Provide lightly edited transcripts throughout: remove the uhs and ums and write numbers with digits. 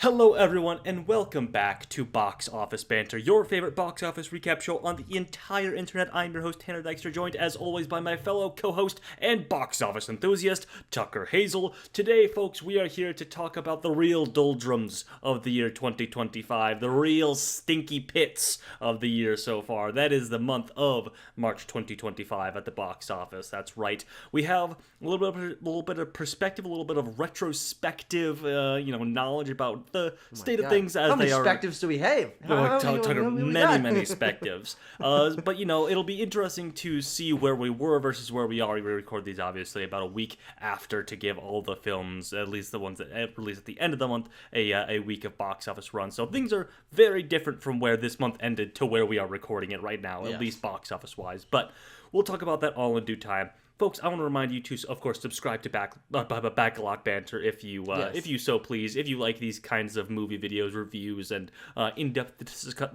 Hello everyone, and welcome back to Box Office Banter, your favorite box office recap show on the entire internet. I'm your host, Tanner Dykstra, joined as always by my fellow co-host and box office enthusiast, Tucker Hazel. Today, folks, we are here to talk about the real doldrums of the year 2025, the real stinky pits of the year so far. That is the month of March 2025 at the box office. That's right. We have a little bit of perspective, a little bit of retrospective, knowledge about the state of things as they are. How many spectives do we have? Many spectives. But, it'll be interesting to see where we were versus where we are. We record these, obviously, about a week after to give all the films, at least the ones that release at the end of the month, a week of box office run. So things are very different from where this month ended to where we are recording it right now, at least box office-wise. But we'll talk about that all in due time. Folks, I want to remind you to, of course, subscribe to Backlog Banter if you so please. If you like these kinds of movie videos, reviews, and in-depth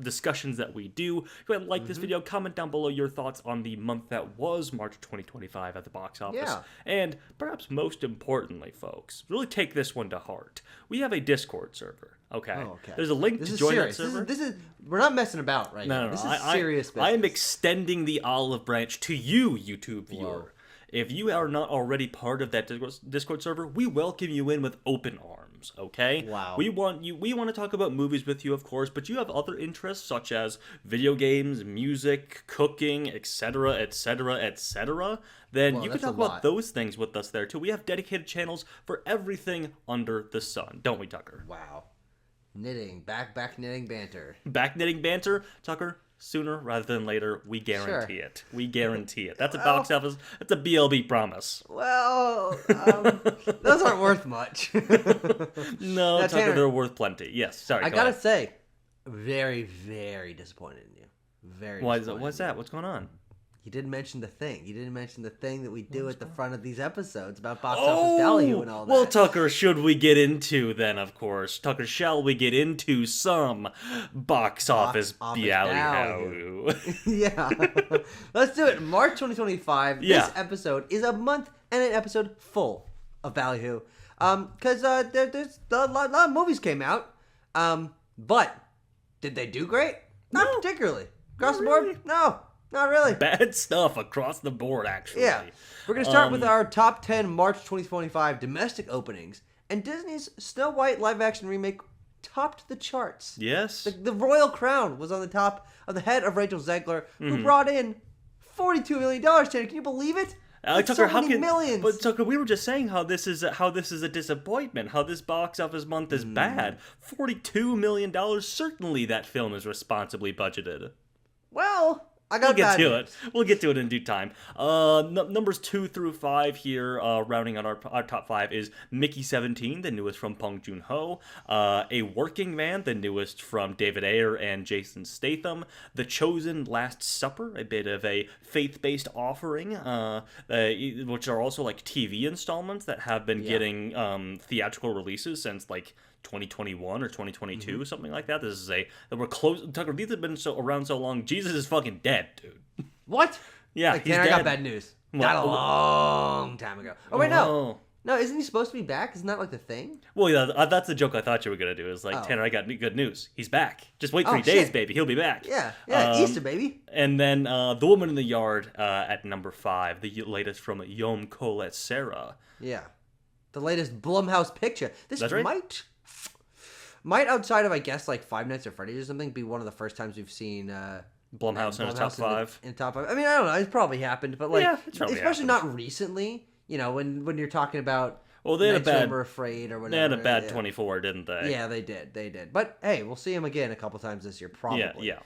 discussions that we do, go ahead and like this video. Comment down below your thoughts on the month that was March 2025 at the box office. Yeah. And perhaps most importantly, folks, really take this one to heart. We have a Discord server. Okay. Oh, okay. There's a link to join serious. that server. This is we're not messing about right now. This is serious business. I am extending the olive branch to you, YouTube viewer. Whoa. If you are not already part of that Discord server, we welcome you in with open arms, okay? Wow. We want to talk about movies with you, of course, but you have other interests such as video games, music, cooking, etc., etc., etc., then you can talk about those things with us there too. We have dedicated channels for everything under the sun, don't we, Tucker? Wow. Knitting, back knitting banter. Back knitting banter, Tucker. Sooner rather than later, we guarantee it. We guarantee it. That's a box office. That's a BLB promise. Well, those aren't worth much. No, Tucker, Tanner, they're worth plenty. Yes, sorry. I gotta say, very, very disappointed in you. Very. Why is that? What's that? What's going on? You didn't mention the thing. You didn't mention the thing that we do at the front of these episodes about box office value and all that. Well, Tucker, should we get into then, of course? Tucker, shall we get into some box office value? Yeah. Let's do it. March 2025. This episode is a month and an episode full of value. Because there's a lot of movies came out. But did they do great? Not particularly. Across the board? No. Not really. Bad stuff across the board, actually. Yeah. We're going to start with our top 10 March 2025 domestic openings. And Disney's Snow White live-action remake topped the charts. Yes. The Royal Crown was on the top of the head of Rachel Zegler, who brought in $42 million, Tanner. Can you believe it? Tucker, so many millions. But Tucker, we were just saying how this is a disappointment. How this box office month is bad. $42 million. Certainly, that film is responsibly budgeted. Well, We'll get to it. We'll get to it in due time. Numbers 2 through 5 here, rounding out our top 5 is Mickey 17, the newest from Bong Joon-ho. A Working Man, the newest from David Ayer and Jason Statham. The Chosen Last Supper, a bit of a faith-based offering, which are also like TV installments that have been getting theatrical releases since like 2021 or 2022, something like that. This is we're close. Tucker, these have been around so long. Jesus is fucking dead, dude. What? Yeah, he's dead. I got bad news. Not a long time ago. Oh wait, no, isn't he supposed to be back? Isn't that like the thing? Well, yeah, that's the joke I thought you were gonna do. Is like, Tanner, I got good news. He's back. Just wait 3 days, baby. He'll be back. Yeah, Easter, baby. And then The Woman in the Yard at number 5, the latest from Yom Colette Sarah. Yeah, the latest Blumhouse picture. This that's right. Might outside of, I guess, like Five Nights at Freddy's or something, be one of the first times we've seen Blumhouse in the top 5. In top 5. I mean, I don't know. It's probably happened, but like, especially happened. Not recently. You know, when you're talking about. Well, they had Nights When We're Afraid or whatever. They had a bad 24, didn't they? Yeah, they did. But hey, we'll see him again a couple times this year, probably. Yeah.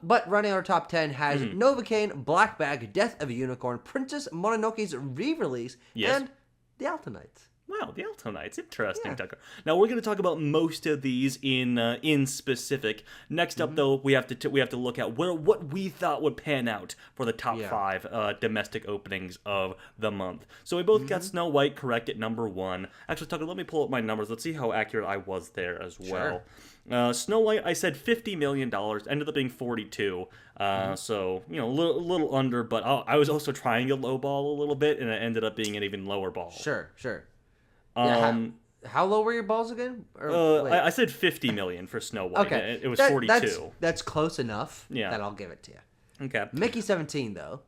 But running our top 10 has Novocaine, Black Bag, Death of a Unicorn, Princess Mononoke's re-release, and The Alto Knights. Wow, the Alto Knights. Interesting, Tucker. Now, we're going to talk about most of these in specific. Next up, though, we have to look at what we thought would pan out for the top 5 domestic openings of the month. So we both got Snow White correct at number 1. Actually, Tucker, let me pull up my numbers. Let's see how accurate I was there as well. Snow White, I said $50 million, ended up being 42. So, a little under, but I was also trying to lowball a little bit, and it ended up being an even lower ball. Sure. How low were your balls again? I said 50 million for Snow White. Okay. It was 42. That's close enough. Yeah. That I'll give it to you. Okay. Mickey 17 though.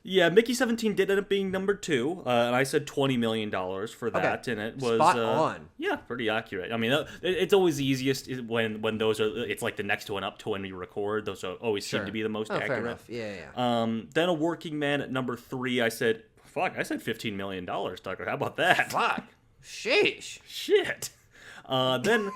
Yeah, Mickey 17 did end up being number 2, and I said $20 million for that, Okay. and it was Spot on. Yeah, pretty accurate. I mean, it's always the easiest when those are. It's like the next one up to when we record. Those always seem to be the most accurate. Fair enough. Yeah. Then A Working Man at number 3. I said $15 million, Tucker. How about that? Fuck. Sheesh. Shit. Then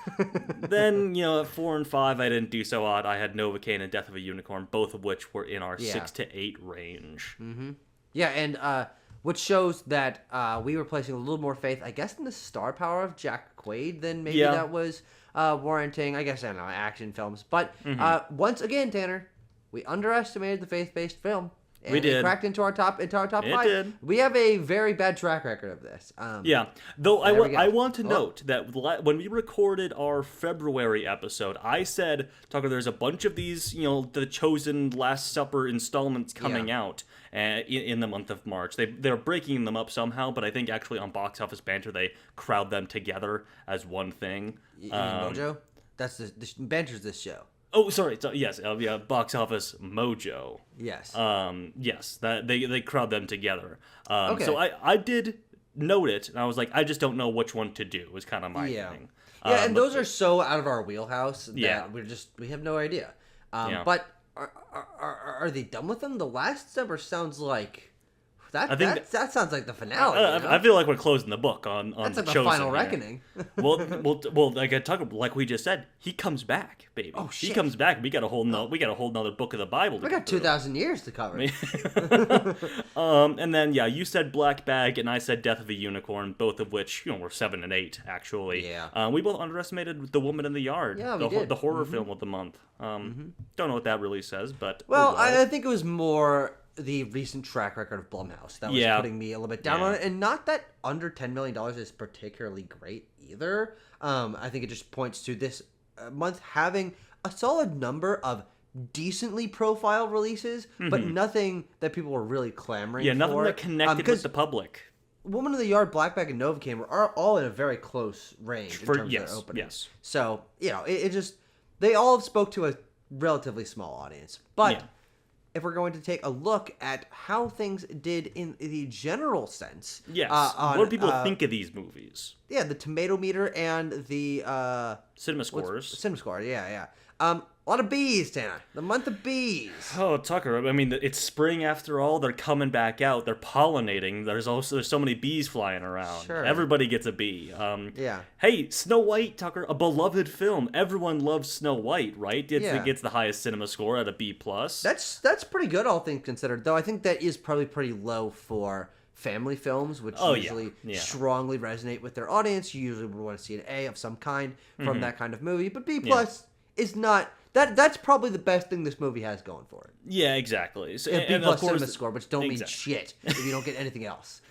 at 4 and 5, I didn't do so odd. I had Novocaine and Death of a Unicorn, both of which were in our 6 to 8 range. Mm-hmm. Yeah, and which shows that we were placing a little more faith, I guess, in the star power of Jack Quaid than maybe that was warranting. I guess I don't know, action films. But once again, Tanner, we underestimated the faith-based film. And we did. It cracked into our top 5. Did. We have a very bad track record of this. Though I want to note that when we recorded our February episode, I said, Tucker, there's a bunch of these, the Chosen Last Supper installments coming out in the month of March. They're breaking them up somehow, but I think actually on Box Office Banter they crowd them together as one thing. You mean Mojo? That's the Banter's this show. Oh, sorry. Yes, Box Office Mojo. Yes. Yes. That they crowd them together. Okay. So I did note it, and I was like, I just don't know which one to do. Was kind of my thing. Yeah, and those are so out of our wheelhouse that we have no idea. But are they done with them? The Last Supper sounds like that sounds like the finale. I feel like we're closing the book on that's like Chosen the final here. reckoning. well, like I talk like we just said, he comes back, baby. Oh shit! He comes back. We got a whole nother book of the Bible. We got 2,000 years to cover. And then you said Black Bag, and I said Death of a Unicorn, both of which were 7 and 8 actually. Yeah. We both underestimated The Woman in the Yard. Yeah, we did. The horror film of the month. Don't know what that really says, but I think it was more the recent track record of Blumhouse that was putting me a little bit down on it, and not that under $10 million is particularly great either. I think it just points to this month having a solid number of decently profiled releases, but nothing that people were really clamoring for. Yeah, nothing that connected with the public. Woman in the Yard, Black Bag, and Novocaine are all in a very close range in terms of their opening. Yes. So, it just, they all spoke to a relatively small audience. But if we're going to take a look at how things did in the general sense. Yes. What do people think of these movies? Yeah, the tomato meter and the Cinema Scores. Cinema Score, yeah. A lot of bees, Tanner. The month of bees. Oh, Tucker. I mean, it's spring after all. They're coming back out. They're pollinating. There's so many bees flying around. Sure. Everybody gets a bee. Yeah. Hey, Snow White, Tucker, a beloved film. Everyone loves Snow White, right? It gets the highest cinema score at a B+. That's pretty good, all things considered. Though I think that is probably pretty low for family films, which usually strongly resonate with their audience. You usually would want to see an A of some kind from that kind of movie. But B+ is not... That's probably the best thing this movie has going for it. Yeah, exactly. So, and B+ cinema score, which don't mean shit if you don't get anything else.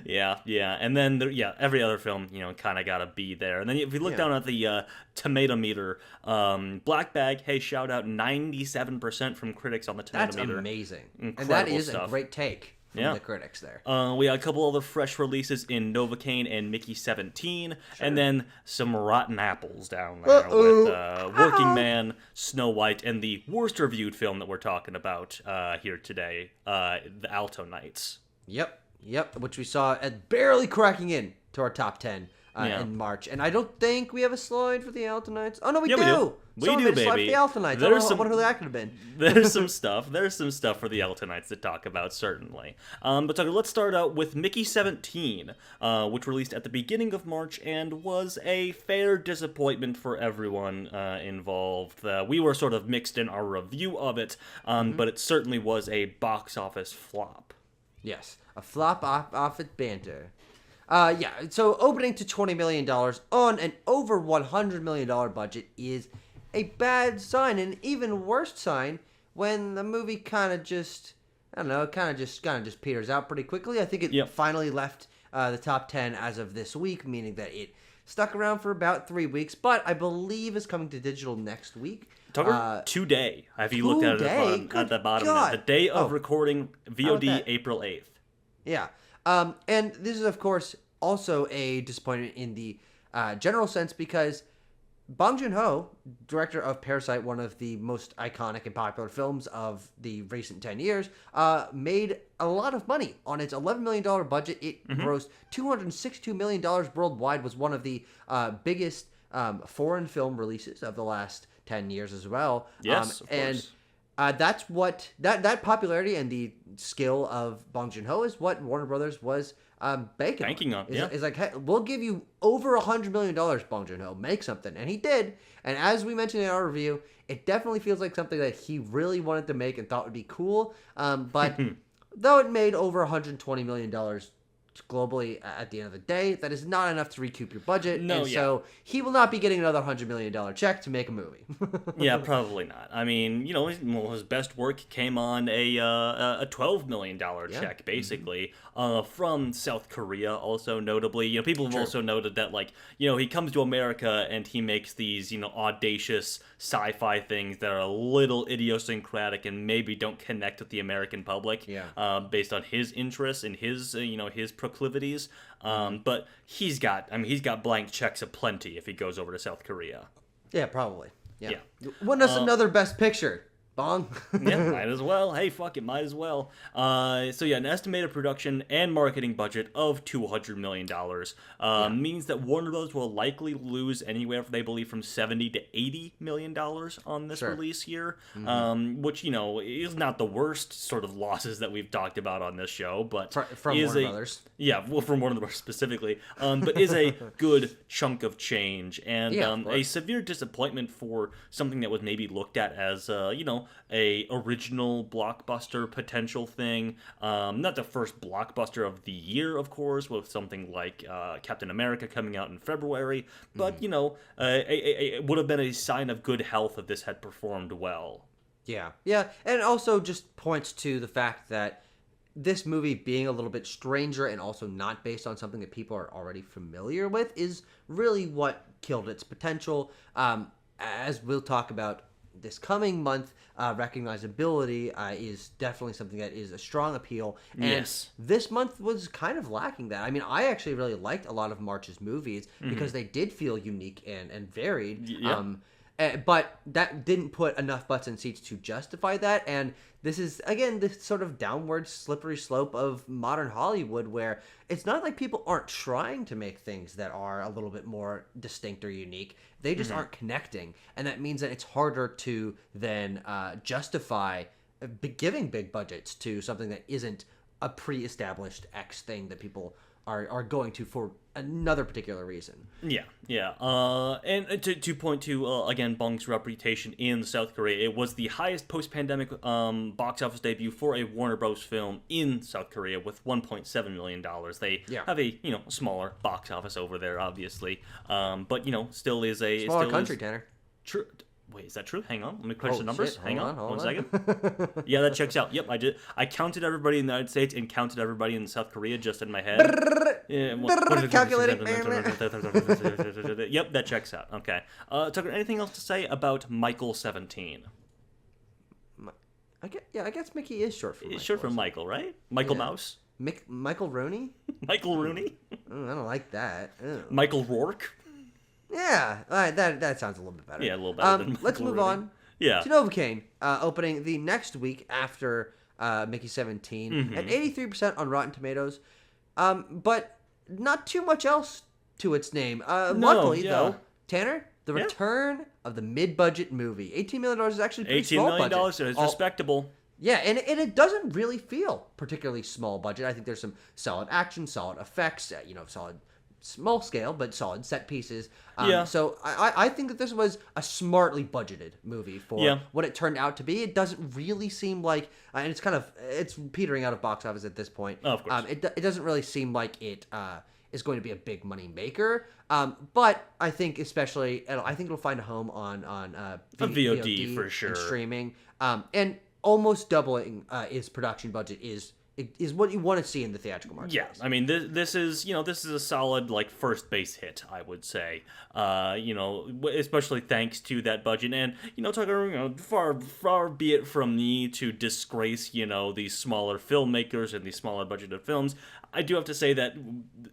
Yeah. And then, every other film, kind of got a B there. And then if you look down at the tomato meter, Black Bag, hey, shout out, 97% from critics on the tomato meter. That's amazing. Incredible and that is stuff. A great take from the critics there. We got a couple other fresh releases in Novocaine and Mickey 17, and then some rotten apples down there with Working Man, Snow White, and the worst reviewed film that we're talking about here today, the Alto Knights. Yep, which we saw at barely cracking in to our top 10 in March. And I don't think we have a slide for the Alto Knights. Oh, no, we do. We do, baby. Slide for the Alto Knights. I wonder who that could have been. There's some stuff. There's some stuff for the Alto Knights to talk about, certainly. But Tucker, let's start out with Mickey 17, which released at the beginning of March and was a fair disappointment for everyone involved. We were sort of mixed in our review of it, but it certainly was a box office flop. Yes, a flop off at Banter. So opening to $20 million on an over $100 million budget is a bad sign, an even worse sign when the movie kind of just peters out pretty quickly. I think it finally left the top 10 as of this week, meaning that it stuck around for about 3 weeks, but I believe is coming to digital next week. Tucker, today. Have you looked at it at the bottom? The day of recording, VOD, April 8th. Yeah. And this is, of course, also a disappointment in the general sense because Bong Joon-ho, director of Parasite, one of the most iconic and popular films of the recent 10 years, made a lot of money. On its $11 million budget, it grossed $262 million worldwide, was one of the biggest foreign film releases of the last 10 years as well. Yes, of course. And that's what, that popularity and the skill of Bong Joon-ho is what Warner Brothers was banking on. It's like, hey, we'll give you over $100 million, Bong Joon-ho. Make something. And he did. And as we mentioned in our review, it definitely feels like something that he really wanted to make and thought would be cool. But though it made over $120 million globally at the end of the day, that is not enough to recoup your budget. So he will not be getting another $100 million check to make a movie. Yeah, probably not. I mean, his best work came on a $12 million check, basically, from South Korea, also notably. People have also noted that, he comes to America and he makes these, audacious sci-fi things that are a little idiosyncratic and maybe don't connect with the American public, based on his interests and his, his proclivities. But he's got blank checks aplenty if he goes over to South Korea. Yeah, probably. Yeah. Win us another Best Picture, Bong. Yeah, might as well. Hey, fuck it, might as well. An estimated production and marketing budget of $200 million means that Warner Bros. Will likely lose anywhere, they believe, from $70 to $80 million on this release year, which, is not the worst sort of losses that we've talked about on this show, but from Warner Brothers. Yeah, well, from Warner Brothers specifically, but is a good chunk of change and a severe disappointment for something that was maybe looked at as, a original blockbuster potential thing. Not the first blockbuster of the year, of course, with something like Captain America coming out in February, but it would have been a sign of good health if this had performed well. Yeah, and it also just points to the fact that this movie being a little bit stranger and also not based on something that people are already familiar with is really what killed its potential. As we'll talk about this coming month, recognizability is definitely something that is a strong appeal. And this month was kind of lacking that. I mean, I actually really liked a lot of March's movies because they did feel unique and varied. But that didn't put enough butts in seats to justify that. And this is, again, this sort of downward slippery slope of modern Hollywood where it's not like people aren't trying to make things that are a little bit more distinct or unique. They just aren't connecting. And that means that it's harder to then justify giving big budgets to something that isn't a pre-established X thing that people are going to for another particular reason. And to point to, again, Bong's reputation in South Korea, it was the highest post-pandemic box office debut for a Warner Bros. Film in South Korea with $1.7 million. They have a, smaller box office over there, obviously. But, still is a... Smaller country, Tanner. True. Wait, is that true? Hang on. Let me crunch the numbers. Shit. Hang on. Hold One second. Yeah, that checks out. Yep, I did. I counted everybody in the United States and counted everybody in South Korea just in my head. Calculating. Yep, that checks out. Okay. Tucker, anything else to say about Michael 17? I guess Mickey is short for Michael. It's short for Michael, right? Michael Mouse? Michael Rooney? Michael Rooney? I don't like that. Ew. Michael Rourke? Yeah, that sounds a little bit better. Yeah, a little better than let's move on to Novocaine, opening the next week after Mickey 17 at 83% on Rotten Tomatoes, but not too much else to its name. Luckily, though, Tanner, the return of the mid-budget movie. $18 million is actually pretty small budget. $18 million is respectable. Yeah, and it doesn't really feel particularly small budget. I think there's some solid action, solid effects, solid small scale but solid set pieces. So I think that this was a smartly budgeted movie for what it turned out to be. It doesn't really seem like, and it's petering out of box office at this point. Oh, of course. It doesn't really seem like it is going to be a big money maker. But I think especially, I think it'll find a home on VOD for sure, and streaming. And almost doubling its production budget is what you want to see in the theatrical market. Yeah, I mean, this is a solid, first base hit, I would say. Especially thanks to that budget. And, Tucker, far be it from me to disgrace, these smaller filmmakers and these smaller budgeted films. I do have to say that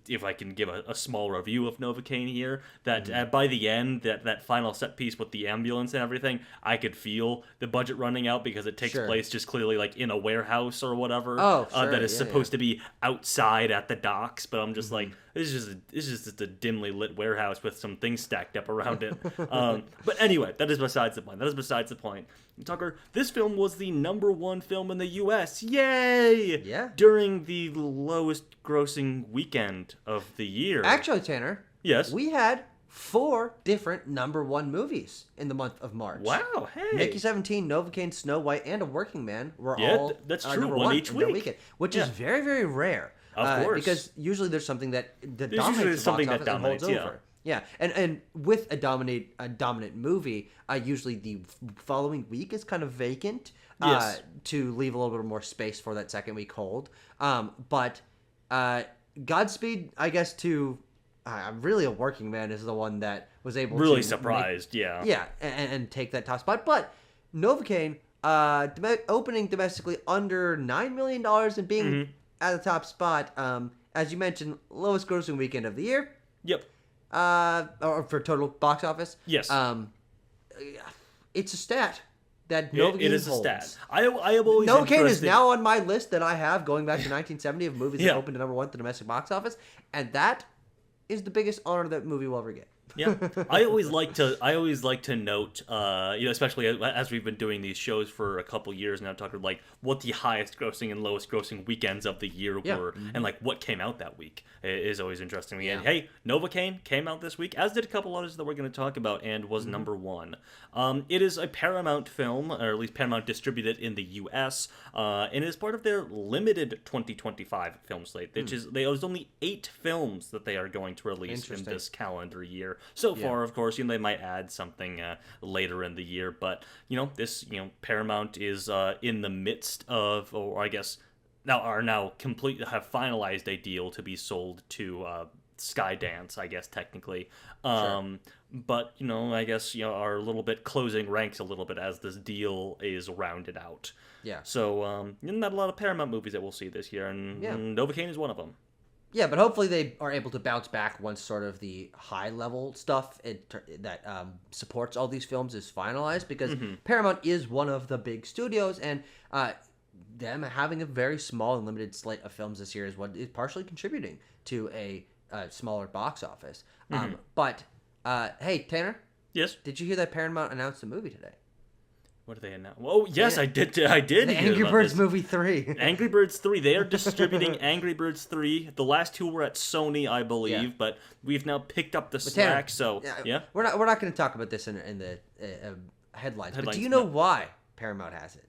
if I can give a small review of Novocaine here, that by the end, that final set piece with the ambulance and everything, I could feel the budget running out because it takes place just clearly like in a warehouse or whatever. That is supposed to be outside at the docks, but I'm just like, it's just a dimly lit warehouse with some things stacked up around it. But anyway, that is besides the point. Tucker, this film was the #1 film in the U.S. Yay! Yeah. During the lowest grossing weekend of the year. Actually, Tanner. Yes. We had 4 different #1 movies in the month of March. Wow, hey. Mickey 17, Novocaine, Snow White, and A Working Man were all that's true. #1 one each in their week. weekend, which is very, very rare. Of course. Because usually there's something that dominates usually the something box that office dominates, and holds over. Yeah, and with a dominant movie, usually the following week is kind of vacant to leave a little bit more space for that second week hold. But Godspeed, I guess, to really A Working Man is the one that was able really to surprised, and take that top spot. But Novocaine, opening domestically under $9 million and being at the top spot, as you mentioned, lowest grossing weekend of the year. Yep. Or for total box office. Yes. It's a stat that Novocaine holds. It is a stat. I have always Novocaine is now on my list that I have going back to 1970 of movies that opened to #1 at the domestic box office, and that is the biggest honor that movie will ever get. Yeah, I always like to note, especially as we've been doing these shows for a couple years now, talking like what the highest grossing and lowest grossing weekends of the year were, and like what came out that week is always interesting to me. And hey, Novocaine came out this week, as did a couple others that we're going to talk about, and was #1. It is a Paramount film, or at least Paramount distributed in the U.S., and it is part of their limited 2025 film slate. There's only 8 films that they are going to release in this calendar year. So far, of course, they might add something later in the year, but Paramount is in the midst of, or I guess have finalized a deal to be sold to Skydance, I guess technically. But I guess are a little bit closing ranks a little bit as this deal is rounded out. Yeah. So not a lot of Paramount movies that we'll see this year, and Novocaine is one of them. Yeah, but hopefully they are able to bounce back once sort of the high-level stuff that supports all these films is finalized, because Paramount is one of the big studios, and them having a very small and limited slate of films this year is what is partially contributing to a smaller box office. But, hey, Tanner? Yes? Did you hear that Paramount announced a movie today? What did they announce? Oh, yes, I did. The Angry Birds movie 3. Angry Birds 3. They are distributing Angry Birds 3. The last 2 were at Sony, I believe, but we've now picked up the slack. So we're not going to talk about this in the headlines. But do you know why Paramount has it?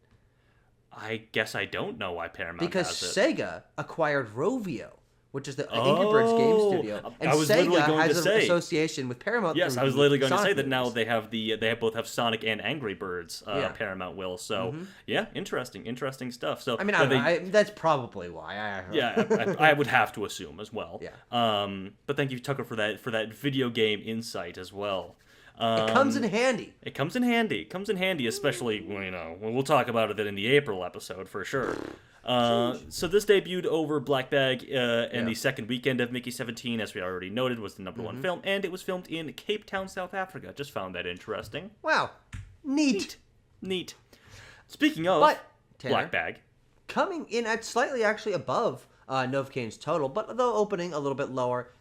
I guess I don't know why Paramount has it. Because Sega acquired Rovio, which is the Angry Birds game studio, and Sega has an association with Paramount. Yes, I was literally going to say that now they have they both have Sonic and Angry Birds. Paramount will. So interesting stuff. So I mean, that's probably why. I would have to assume as well. Yeah. But thank you, Tucker, for that video game insight as well. It comes in handy. It comes in handy, especially we'll talk about it in the April episode for sure. So this debuted over Black Bag and the second weekend of Mickey 17, as we already noted, was the #1 film, and it was filmed in Cape Town, South Africa. Just found that interesting. Wow. Neat. Speaking of Tanner, Black Bag, coming in at slightly actually above Novocaine's total, but though opening a little bit lower,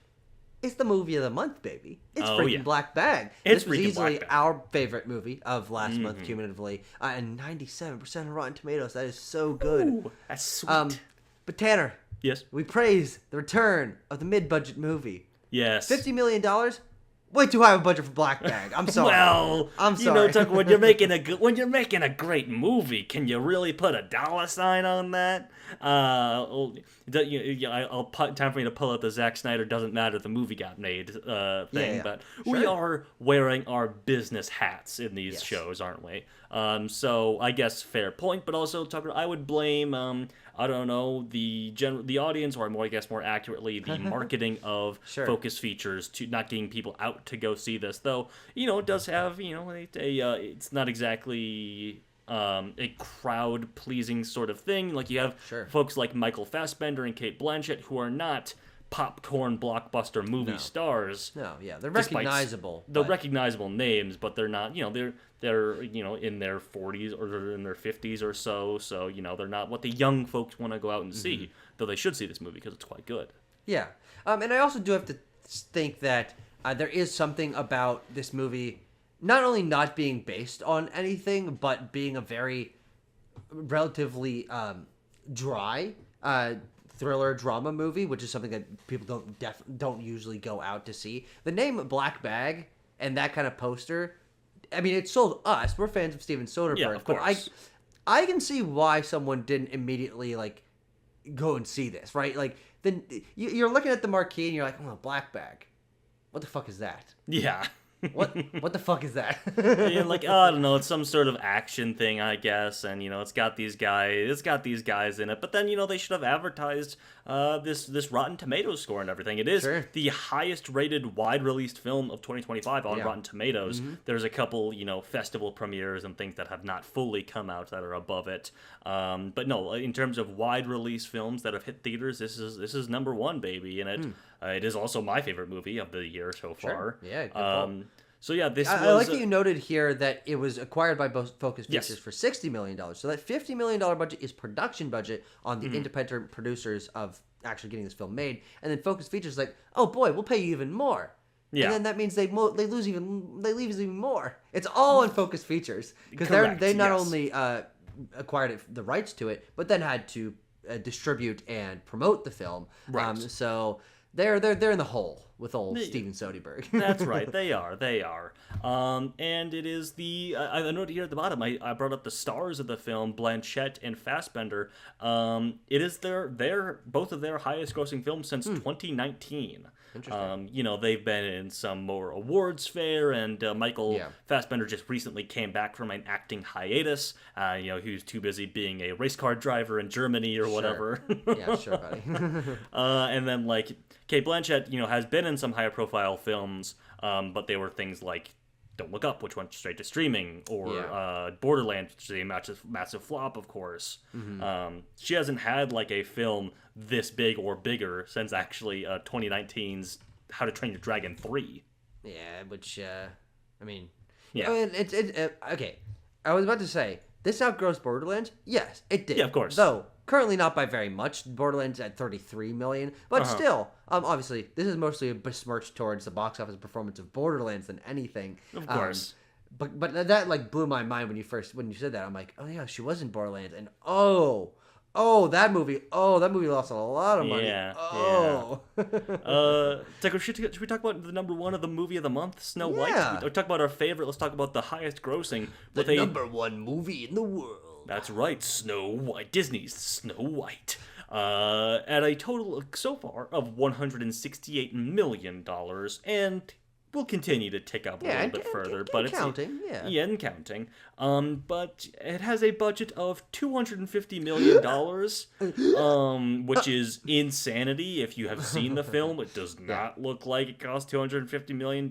it's the movie of the month, baby. It's freaking Black Bag. This was easily our favorite movie of last month, cumulatively. And 97% Rotten Tomatoes. That is so good. Ooh, that's sweet. But Tanner. Yes? We praise the return of the mid-budget movie. Yes. $50 million. Way too high of a budget for Black Bag. I'm sorry. Well, I'm sorry. Tucker, when you're making a great movie, can you really put a dollar sign on that? Time for me to pull out the Zack Snyder doesn't matter the movie got made thing, but we are wearing our business hats in these shows, aren't we? So I guess fair point, but also, Tucker, I would blame I don't know, the audience, or more accurately, the marketing of Focus Features to not getting people out to go see this. Though, it does have, it's not exactly a crowd-pleasing sort of thing. Like, you have folks like Michael Fassbender and Cate Blanchett who are not popcorn blockbuster movie stars. No, yeah, they're recognizable. They're recognizable names, but they're not, they're in their 40s or in their 50s or so, so, they're not what the young folks want to go out and see, though they should see this movie because it's quite good. Yeah, and I also do have to think that there is something about this movie not only not being based on anything, but being a very relatively dry thriller drama movie, which is something that people don't usually go out to see. The name Black Bag and that kind of poster, I mean, it sold us. We're fans of Steven Soderbergh, yeah, of course. But I can see why someone didn't immediately go and see this, right? Like, then you're looking at the marquee and you're like, oh, Black Bag. What the fuck is that? Yeah. What the fuck is that? I don't know, it's some sort of action thing, I guess, and it's got these guys in it, but then they should have advertised this Rotten Tomatoes score and everything. It is the highest rated wide released film of 2025 on Rotten Tomatoes. There's a couple festival premieres and things that have not fully come out that are above it, but no, in terms of wide release films that have hit theaters, this is number one, baby, and it is also my favorite movie of the year so far. Yeah. So yeah, I like that you noted here that it was acquired by Focus Features for $60 million. So that $50 million budget is production budget on the independent producers of actually getting this film made. And then Focus Features is like, oh boy, we'll pay you even more. Yeah. And then that means they leave even more. It's all in Focus Features because they not only acquired the rights to it, but then had to distribute and promote the film. Right. So they're in the hole with old Steven Soderbergh. That's right. They are. And it is I noted here at the bottom, I brought up the stars of the film, Blanchett and Fassbender. It is both of their highest grossing films since 2019. Interesting. They've been in some more awards fair, and Michael Fassbender just recently came back from an acting hiatus. He was too busy being a race car driver in Germany or whatever. Yeah, sure, buddy. And then, Cate Blanchett, has been in some higher profile films, but they were things like Don't Look Up, which went straight to streaming, or Borderlands, which is a massive flop, of course. She hasn't had a film this big or bigger since actually 2019's How to Train Your Dragon 3. Yeah, which okay. I was about to say, this outgrossed Borderlands. Yes, it did. Yeah, of course. Though currently not by very much. Borderlands at $33 million, but still, obviously, this is mostly a besmirch towards the box office performance of Borderlands than anything. Of course. But that blew my mind when you said that. I'm like, oh yeah, she was in Borderlands, and that movie lost a lot of money. Should we talk about the number one of the movie of the month, Snow White? We talk about our favorite. Let's talk about the highest grossing. Number one movie in the world. That's right, Snow White. Disney's Snow White. At a total so far of $168 million, and will continue to tick up a little bit further, but it's counting, and counting. But it has a budget of $250 million, which is insanity. If you have seen the film, it does not look like it cost $250 million.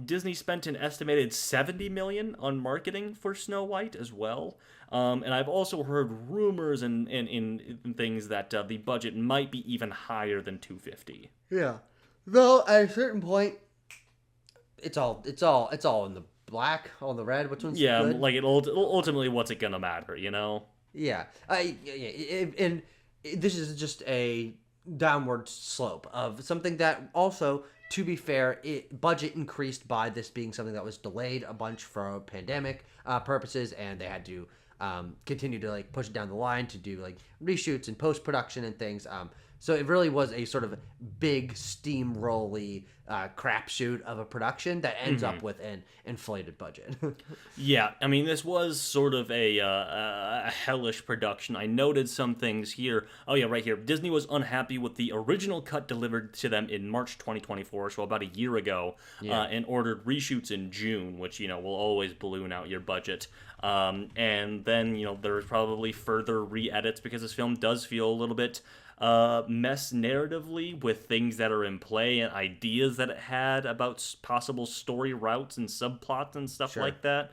Disney spent an estimated $70 million on marketing for Snow White as well. And I've also heard rumors and things that the budget might be even higher than $250. Yeah. Though at a certain point, it's all in the black, all in the red. Which one's good? Ultimately, what's it gonna matter, Yeah. And this is just a downward slope of something that also, to be fair, budget increased by this being something that was delayed a bunch for pandemic purposes, and they had to continue to push it down the line to do reshoots and post-production and things. So it really was a sort of big steamroll-y crapshoot of a production that ends up with an inflated budget. Yeah, I mean, this was sort of a hellish production. I noted some things here. Oh yeah, right here. Disney was unhappy with the original cut delivered to them in March 2024, so about a year ago, and ordered reshoots in June, which, will always balloon out your budget. And then, there's probably further re-edits because this film does feel a little bit mess narratively with things that are in play and ideas that it had about possible story routes and subplots and stuff like that.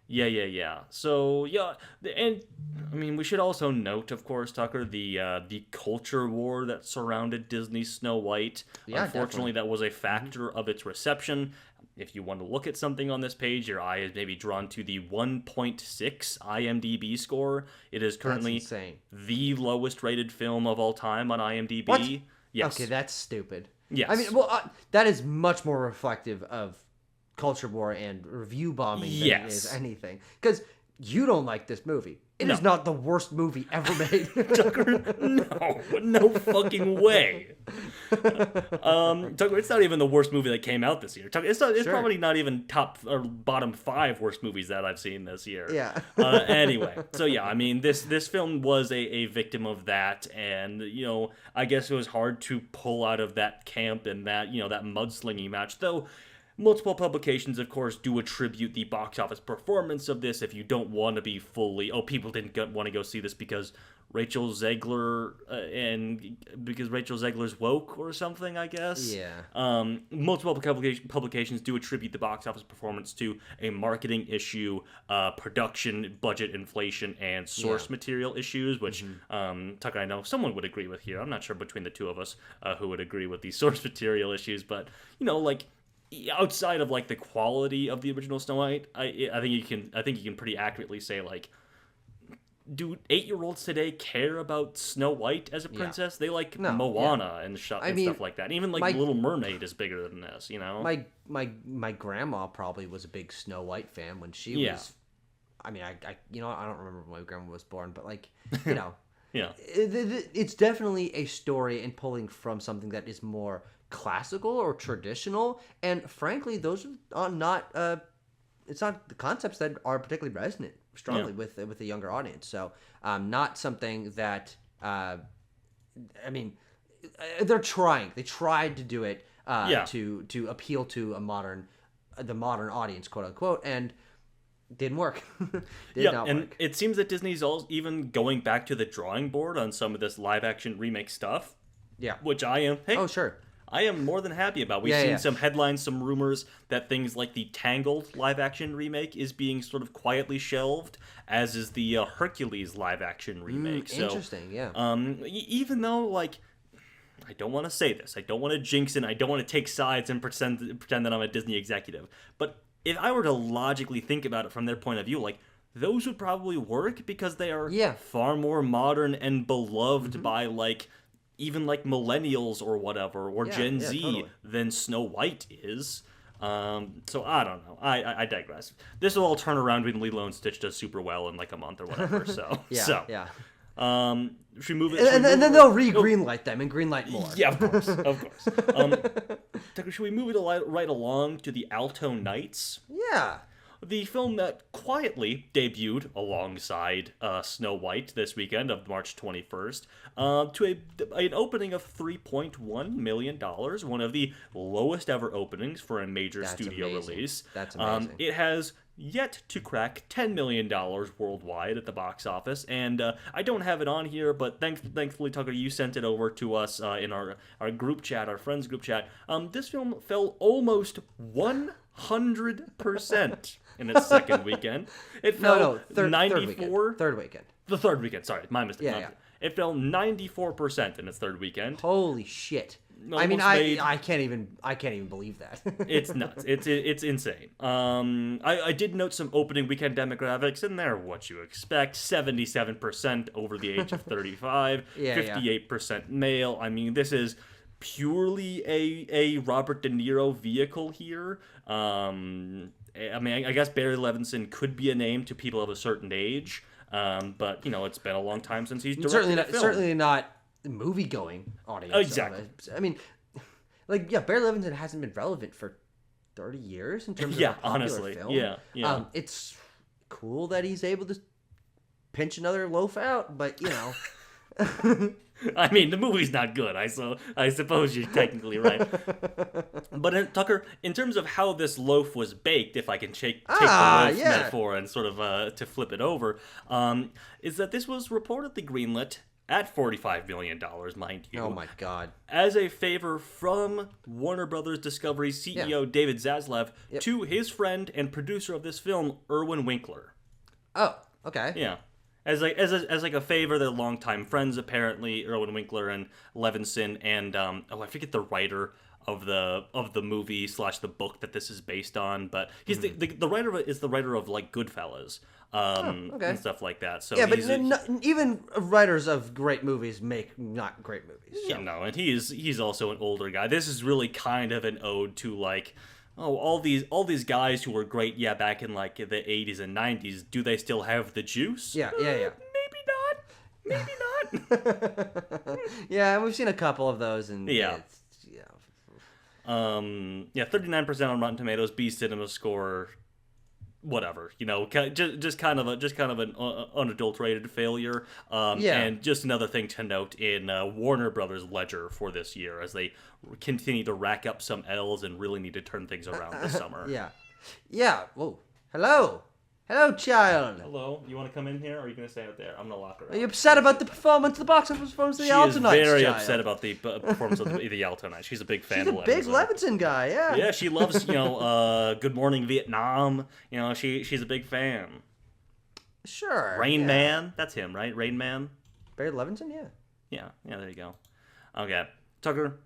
Yeah. So yeah, and I mean, we should also note, of course, Tucker, the culture war that surrounded Disney's Snow White. Yeah, Unfortunately, definitely. that was a factor of its reception. If you want to look at something on this page, your eye is maybe drawn to the 1.6 IMDb score. It is That's currently insane. the lowest rated film of all time on IMDb. What? Yes. Okay, that's stupid. Yes. I mean, well, that is much more reflective of culture war and review bombing than it is anything. Because you don't like this movie. It is not the worst movie ever made. Tucker, no fucking way. Tucker, it's not even the worst movie that came out this year. Tucker, it's probably not even top or bottom 5 worst movies that I've seen this year. Yeah. Anyway, so yeah, I mean, this film was a victim of that, and I guess it was hard to pull out of that camp and that that mudslinging match, though. Multiple publications, of course, do attribute the box office performance of this if you don't want to be fully, people didn't want to go see this because Rachel Zegler, and because Rachel Zegler's woke or something, I guess. Yeah. Multiple publications do attribute the box office performance to a marketing issue, production, budget inflation, and source material issues, which, Tucker, I know someone would agree with here. I'm not sure between the two of us who would agree with the source material issues, but, outside of the quality of the original Snow White, I think you can pretty accurately say do 8-year-olds today care about Snow White as a princess? They like Moana and stuff like that. And even Little Mermaid is bigger than this, My grandma probably was a big Snow White fan when she was. I mean, I don't remember when my grandma was born, but yeah, it's definitely a story and pulling from something that is more classical or traditional, and frankly those are not it's not the concepts that are particularly resonant strongly with a younger audience, so not something that I mean they tried to do it to appeal to the modern audience, quote unquote, and didn't work. Did not and work. It seems that Disney's even going back to the drawing board on some of this live action remake stuff, which I am I am more than happy about. We've seen some headlines, some rumors that things like the Tangled live-action remake is being sort of quietly shelved, as is the Hercules live-action remake. Interesting, yeah. Even though, I don't want to say this, I don't want to jinx it, I don't want to take sides and pretend that I'm a Disney executive, but if I were to logically think about it from their point of view, those would probably work because they are far more modern and beloved by, even millennials or whatever, or Gen Z, totally. than Snow White is. So I don't know. I digress. This will all turn around when Lilo and Stitch does super well in a month or whatever. So should we move it? And then they'll greenlight them and greenlight more. Yeah, of course. Tucker, should we move it right along to the Alto Knights? Yeah. The film that quietly debuted alongside Snow White this weekend of March 21st to an opening of $3.1 million, one of the lowest ever openings for a major studio release. That's amazing. It has yet to crack $10 million worldwide at the box office, and I don't have it on here, but thankfully, Tucker, you sent it over to us in our group chat, our friends group chat. This film fell almost 100% in its second weekend. It fell 94. Third weekend. The third weekend. Sorry, my mistake. Yeah. It fell 94% in its third weekend. Holy shit! I mean, I can't even believe that. It's nuts. It's insane. I did note some opening weekend demographics, and they're what you expect: 77% over the age of 35, 58% male. I mean, this is purely a Robert De Niro vehicle here. I mean, I guess Barry Levinson could be a name to people of a certain age, but it's been a long time since he's directed a film. Certainly not movie-going audience. Exactly. I mean, Barry Levinson hasn't been relevant for 30 years in terms of a popular film. Yeah. It's cool that he's able to pinch another loaf out, but I mean, the movie's not good. I suppose you're technically right. But Tucker, in terms of how this loaf was baked, if I can take the loaf metaphor and sort of to flip it over, is that this was reportedly greenlit at $45 million, mind you. Oh my god. As a favor from Warner Brothers Discovery CEO David Zaslav to his friend and producer of this film, Irwin Winkler. Oh, okay. Yeah. As a favor, they're longtime friends, apparently, Irwin Winkler and Levinson, and I forget the writer of the movie / the book that this is based on, but he's the writer of it is the writer of like Goodfellas. And stuff like that. So but even writers of great movies make not great movies. So. Yeah, no, and he's also an older guy. This is really kind of an ode to like, all these guys who were great, back in like the 80s and 90s. Do they still have the juice? Yeah. Maybe not. Yeah, and we've seen a couple of those, and 39% on Rotten Tomatoes, B Cinema score. Whatever, just kind of an unadulterated failure. And just another thing to note in Warner Brothers' ledger for this year, as they continue to rack up some L's and really need to turn things around this summer. Yeah. Whoa. Hello, child. Hello. You want to come in here, or are you going to stay out there? I'm going to lock her out. Are you upset about the box office performance of the Alto Knights? She's very upset about the performance of the Alto Knights. She's a big fan of Levinson. She's a big Levinson guy, yeah. Yeah, she loves, Good Morning Vietnam. She's a big fan. Sure. Rain Man. That's him, right? Rain Man? Barry Levinson, yeah. Yeah, there you go. Okay. Tucker,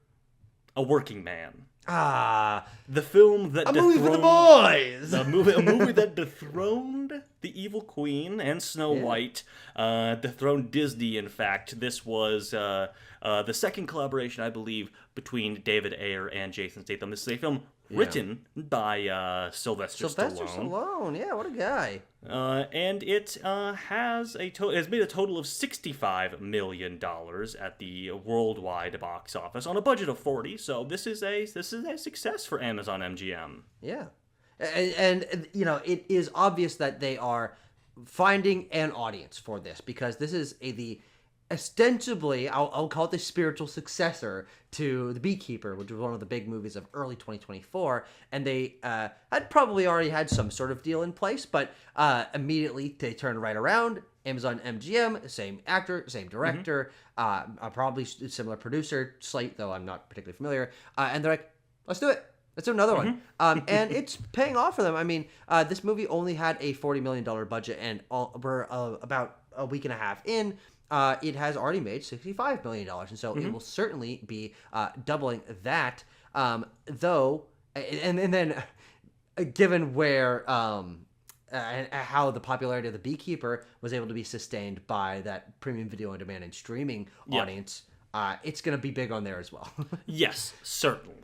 A Working Man. The film that movie for the boys. A movie that dethroned the evil queen and Snow White, dethroned Disney. In fact, this was the second collaboration, I believe, between David Ayer and Jason Statham. This is a film written by Sylvester Stallone. Yeah, what a guy. And it has made a total of $65 million at the worldwide box office on a budget of 40. So this is a success for Amazon MGM. Yeah, and it is obvious that they are finding an audience for this, because this is the ostensibly, I'll call it the spiritual successor to The Beekeeper, which was one of the big movies of early 2024, and they had probably already had some sort of deal in place, but immediately they turned right around. Amazon MGM, same actor, same director, probably similar producer slate, though I'm not particularly familiar, and they're like, let's do it. Let's do another one. And it's paying off for them. I mean, this movie only had a $40 million budget, and we're about a week and a half in. It has already made $65 million, and so it will certainly be doubling that. Though, and then given where and how the popularity of The Beekeeper was able to be sustained by that premium video on demand and streaming audience, it's going to be big on there as well. Yes, certainly.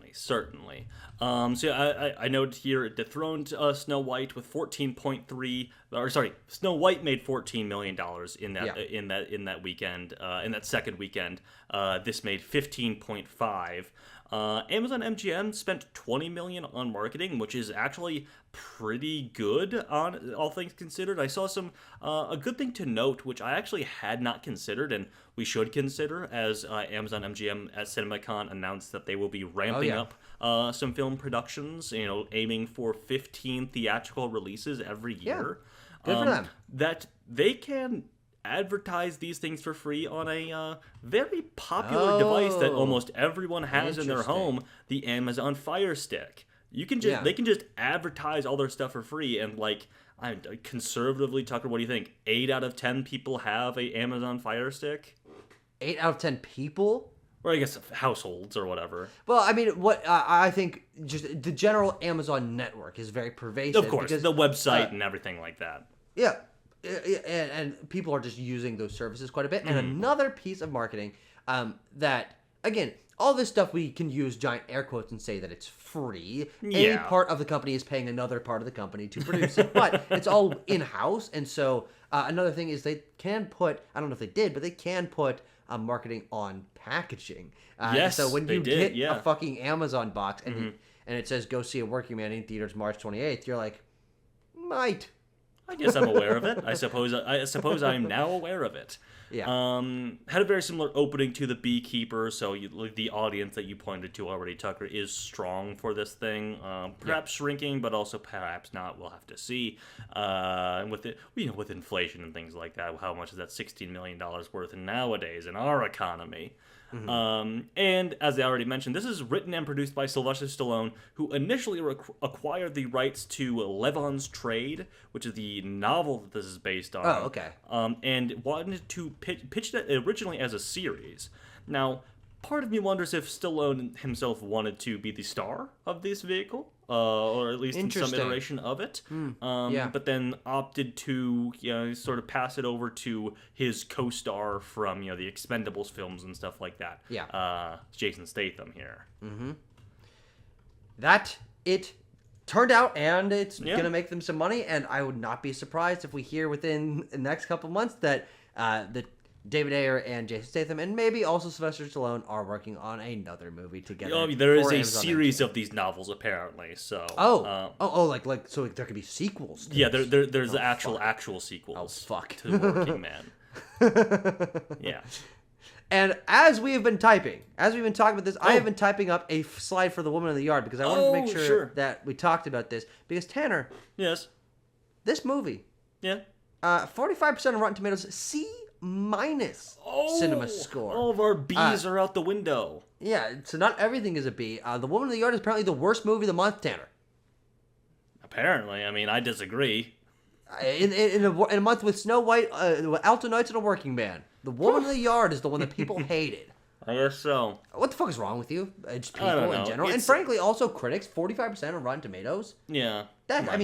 I noted here it dethroned Snow White with 14.3. Or sorry, Snow White made $14 million in that weekend. In that second weekend, this made 15.5. Amazon MGM spent $20 million on marketing, which is actually pretty good on all things considered. I saw some a good thing to note, which I actually had not considered, and we should consider, as Amazon MGM at CinemaCon announced that they will be ramping up some film productions, aiming for 15 theatrical releases every year. Good for them. That they can advertise these things for free on a very popular device that almost everyone has in their home, the Amazon Fire Stick. They can just advertise all their stuff for free, and conservatively, Tucker, what do you think? 8 out of 10 people have a Amazon Fire Stick? 8 out of 10 people? Or I guess households or whatever. Well, I mean, what I think just the general Amazon network is very pervasive. Of course, the website and everything like that. Yeah. And people are just using those services quite a bit. And another piece of marketing that, again, all this stuff we can use giant air quotes and say that it's free. Any part of the company is paying another part of the company to produce it. But it's all in-house. And so another thing is they can put, I don't know if they did, but they can put marketing on packaging. Yes, so when you get a fucking Amazon box and it says, go see A Working Man in theaters March 28th, you're like, might. I guess I'm aware of it. I suppose I'm now aware of it. Yeah. Had a very similar opening to The Beekeeper, so the audience that you pointed to already, Tucker, is strong for this thing. Perhaps shrinking, but also perhaps not. We'll have to see. And with it, with inflation and things like that, how much is that $16 million worth nowadays in our economy? And as I already mentioned, this is written and produced by Sylvester Stallone, who initially acquired the rights to Levon's Trade, which is the novel that this is based on. Oh, okay. And wanted to pitch that originally as a series. Now, part of me wonders if Stallone himself wanted to be the star of this vehicle, or at least in some iteration of it. But then opted to sort of pass it over to his co-star from the Expendables films and stuff like that. Jason Statham here. That it turned out, and it's gonna make them some money. And I would not be surprised if we hear within the next couple months that David Ayer and Jason Statham, and maybe also Sylvester Stallone, are working on another movie together. There is a series of these novels, apparently. So like so there could be sequels. There's actual sequels. Oh fuck, to Working Man. Yeah. And as we've been talking about this, I have been typing up a slide for The Woman in the Yard because I wanted to make sure that we talked about this. Because Tanner, yes, this movie, 45% of Rotten Tomatoes, C- cinema score. All of our B's are out the window. Yeah, so not everything is a B. The Woman in the Yard is apparently the worst movie of the month, Tanner. Apparently, I mean, I disagree. In a month with Snow White, Alto Knights, and A Working Man, The Woman in the Yard is the one that people hated. I guess so. What the fuck is wrong with you? Just people in general, and frankly, also critics. 45% on Rotten Tomatoes. Yeah, I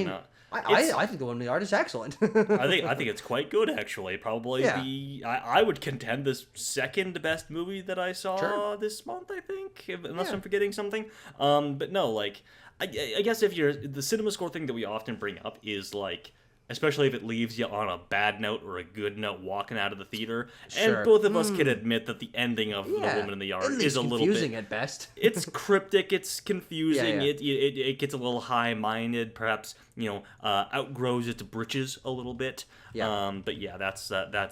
think The Woman in the Yard is excellent. I think it's quite good, actually. Probably I would contend this second best movie that I saw this month. I think, unless I'm forgetting something. But no, like I guess if you're the cinema score thing that we often bring up is like, especially if it leaves you on a bad note or a good note walking out of the theater. Sure. And both of us can admit that the ending of The Woman in the Yard is a little bit confusing at best. It's cryptic, it's confusing, it gets a little high-minded, perhaps, outgrows its britches a little bit. But yeah, that's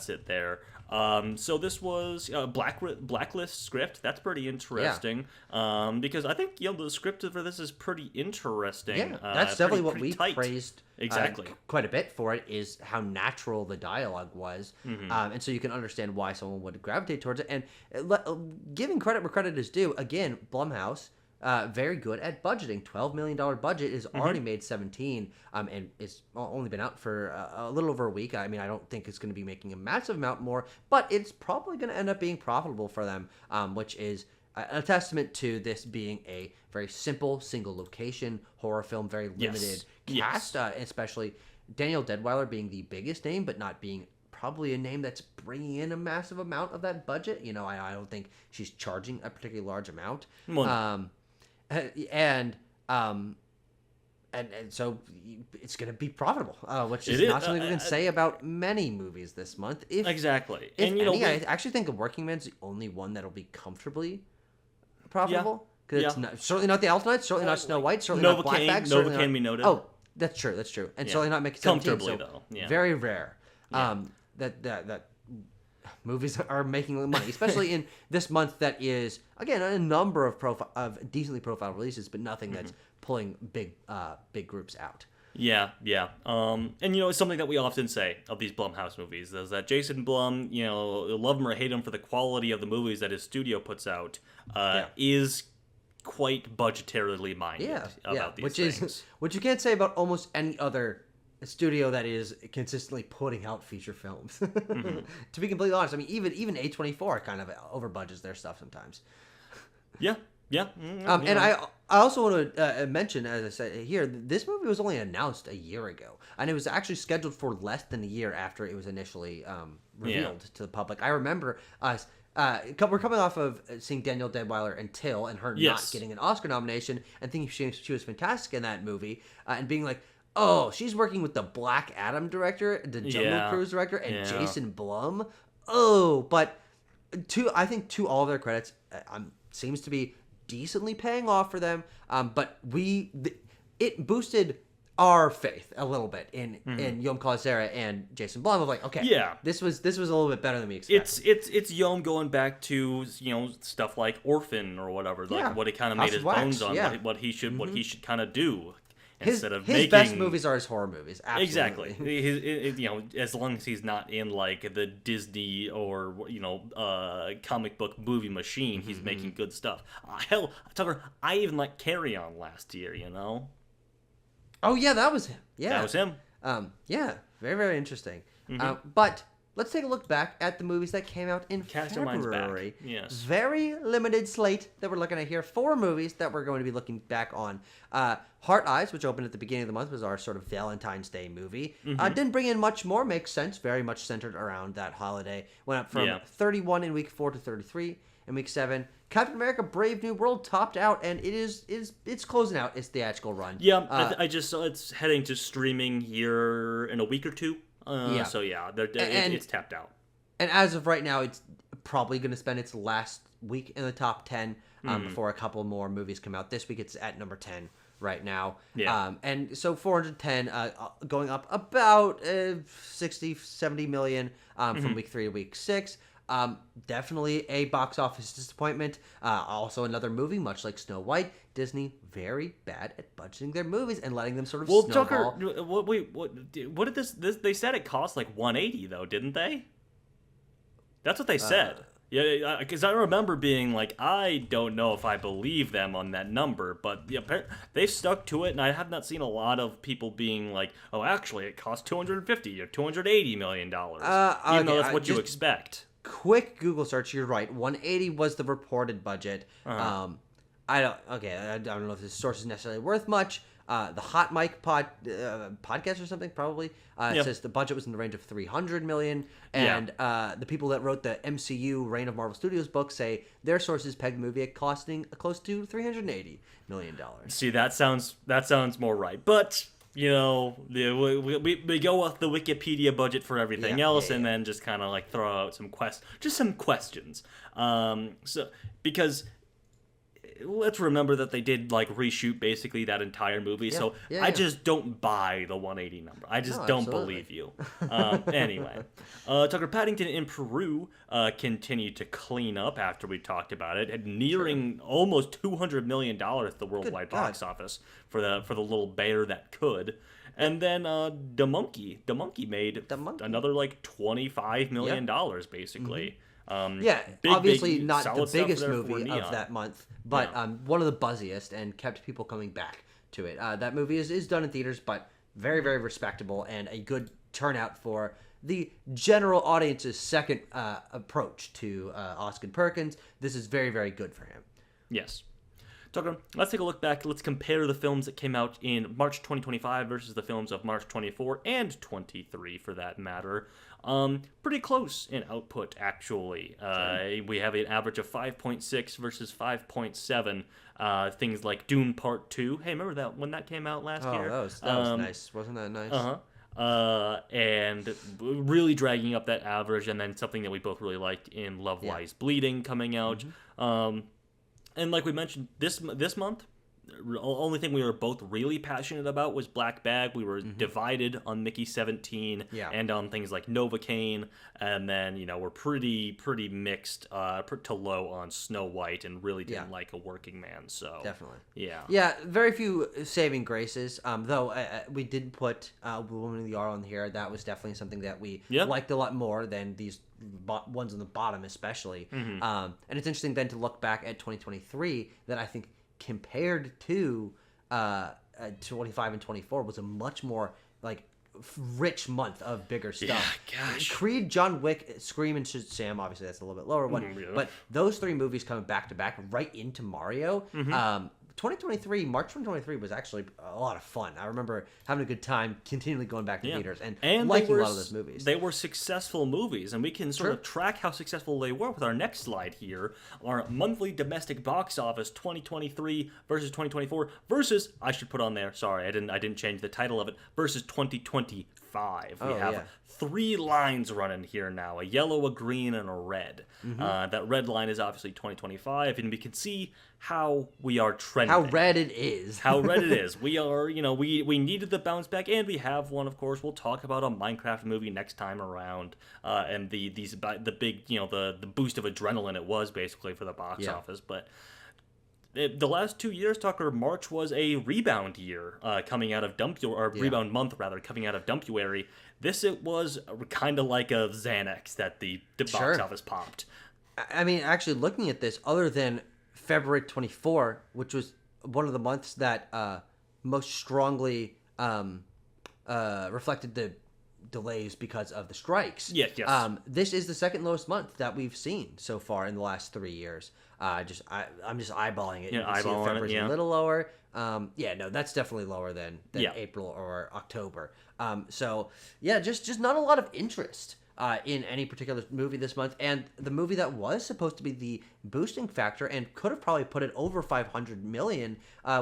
it there. So this was a Blacklist script. That's pretty interesting. Because I think the script for this is pretty interesting. Yeah, that's definitely what we tight. praised. Exactly. Quite a bit for it is how natural the dialogue was, and so you can understand why someone would gravitate towards it. And giving credit where credit is due, again, Blumhouse. Very good at budgeting. $12 million budget is already made 17, and it's only been out for a little over a week. I mean, I don't think it's going to be making a massive amount more, but it's probably going to end up being profitable for them, which is a testament to this being a very simple, single location horror film, very limited cast, especially Danielle Deadwyler being the biggest name, but not being probably a name that's bringing in a massive amount of that budget. I don't think she's charging a particularly large amount. And so it's going to be profitable, which is not something we can say about many movies this month. Exactly. And I actually think The Working Man's the only one that'll be comfortably profitable. Because it's certainly not the Alto Knights, certainly not Snow White, certainly not Black Bag. Novocaine be noted. Oh, that's true. And certainly not Mickey 17. Comfortably, though. Yeah. Very rare that movies are making money, especially in this month that is, again, a number of decently profiled releases, but nothing that's pulling big groups out. Yeah. And it's something that we often say of these Blumhouse movies is that Jason Blum, love him or hate him for the quality of the movies that his studio puts out, is quite budgetarily minded about these things. Which you can't say about almost any other studio that is consistently putting out feature films. To be completely honest, I mean, even A24 kind of over budgets their stuff sometimes. Yeah. And I also want to mention, as I said here, this movie was only announced a year ago, and it was actually scheduled for less than a year after it was initially revealed to the public. I remember us. We're coming off of seeing Danielle Deadwyler and Till, and her not getting an Oscar nomination, and thinking she was fantastic in that movie, and being like, oh, she's working with the Black Adam director, the Jungle Cruise director, and Jason Blum. Oh, but I think to all of their credits, seems to be decently paying off for them. But it boosted our faith a little bit in Yom Kawasera and Jason Blum of like, okay, Yeah. this was a little bit better than we expected. It's Yom going back to stuff like Orphan or whatever, like what he kind of made his bones on, what he should kind of do instead of his making best movies are his horror movies. Absolutely. Exactly. As long as he's not in like the Disney or comic book movie machine, he's making good stuff. Hell, Tucker, I even like Carry On last year. Oh yeah, that was him. Yeah, that was him. Yeah, very, very interesting. But let's take a look back at the movies that came out in Cast our minds February. back. Yes. Very limited slate that we're looking at here. 4 movies that we're going to be looking back on. Heart Eyes, which opened at the beginning of the month, was our sort of Valentine's Day movie. Didn't bring in much more. Makes sense. Very much centered around that holiday. Went up from 31 in week 4 to 33 in week 7. Captain America: Brave New World topped out, and it's closing out its theatrical run. Yeah, I just saw it's heading to streaming here in a week or two. So yeah, it's tapped out. And as of right now, it's probably going to spend its last week in the top 10 before a couple more movies come out. This week it's at number 10 right now. Yeah. And so 410 going up about 60, 70 million from week 3 to week 6. Definitely a box office disappointment. Also another movie, much like Snow White, Disney very bad at budgeting their movies and letting them sort of snowball. Tucker, what did this? They said it cost like 180 though, didn't they? That's what they said. Yeah, because I remember being like, I don't know if I believe them on that number, but they stuck to it, and I have not seen a lot of people being like, oh, actually, it cost 250 or 280 million dollars. Even though that's what you expect. Quick Google search, you're right. 180 was the reported budget. I don't know if this source is necessarily worth much. The Hot Mic podcast or something probably says the budget was in the range of 300 million, and the people that wrote the MCU Reign of Marvel Studios book say their sources pegged the movie at costing close to $380 million. See, that sounds more right, but. We go with the Wikipedia budget for everything else, and then just kind of like throw out some questions. Because let's remember that they did like reshoot basically that entire movie, I just don't buy the 180 number. I just don't believe you. Anyway, Tucker, Paddington in Peru continued to clean up after we talked about it, and nearing almost $200 million at the worldwide box office for the little bear that could. And then the monkey made another like $25 million basically. Obviously not the biggest movie of that month, but one of the buzziest and kept people coming back to it. That movie is done in theaters, but very, very respectable and a good turnout for the general audience's second approach to Austin Perkins. This is very, very good for him. Yes. Tucker, let's take a look back. Let's compare the films that came out in March 2025 versus the films of March 24 and 23, for that matter. Pretty close in output, actually. We have an average of 5.6 versus 5.7. Things like Dune Part 2. Hey, remember that when that came out last year? That was nice. Wasn't that nice? And really dragging up that average, and then something that we both really liked in Love Lies Bleeding coming out. And like we mentioned, this month, the only thing we were both really passionate about was Black Bag. We were divided on Mickey 17 and on things like Novocaine, and then we're pretty mixed to low on Snow White, and really didn't like A Working Man. So definitely, very few saving graces. Though we did put Woman in the Yard on here. That was definitely something that we liked a lot more than these ones on the bottom, especially. And it's interesting then to look back at 2023 that I think, compared to 25 and 24, was a much more like rich month of bigger stuff. Creed, John Wick, Scream, and Shazam, obviously that's a little bit lower one, but those 3 movies coming back to back right into Mario. 2023, March 2023 was actually a lot of fun. I remember having a good time continually going back to theaters and liking a lot of those movies. They were successful movies, and we can sort of track how successful they were with our next slide here. Our monthly domestic box office 2023 versus 2024 versus, I should put on there, sorry, I didn't change the title of it, versus 2024. 2025. We Oh, have yeah. 3 lines running here now, a yellow, a green, and a red. That red line is obviously 2025, and we can see how we are trending. How red it is. How red it is. We are, we needed the bounce back, and we have one, of course. We'll talk about a Minecraft movie next time around, and the big, the boost of adrenaline it was basically for the box office. But the last 2 years, Tucker, March was a rebound year coming out of rebound month rather, coming out of Dumpuary. It was kind of like a Xanax that the box office popped. I mean, actually looking at this, other than February 24, which was one of the months that most strongly reflected the delays because of the strikes. Yes. This is the second lowest month that we've seen so far in the last 3 years. I'm just eyeballing it. Yeah, you can see eyeballing February's it, a little lower. That's definitely lower than April or October. Just not a lot of interest in any particular movie this month. And the movie that was supposed to be the boosting factor and could have probably put it over 500 million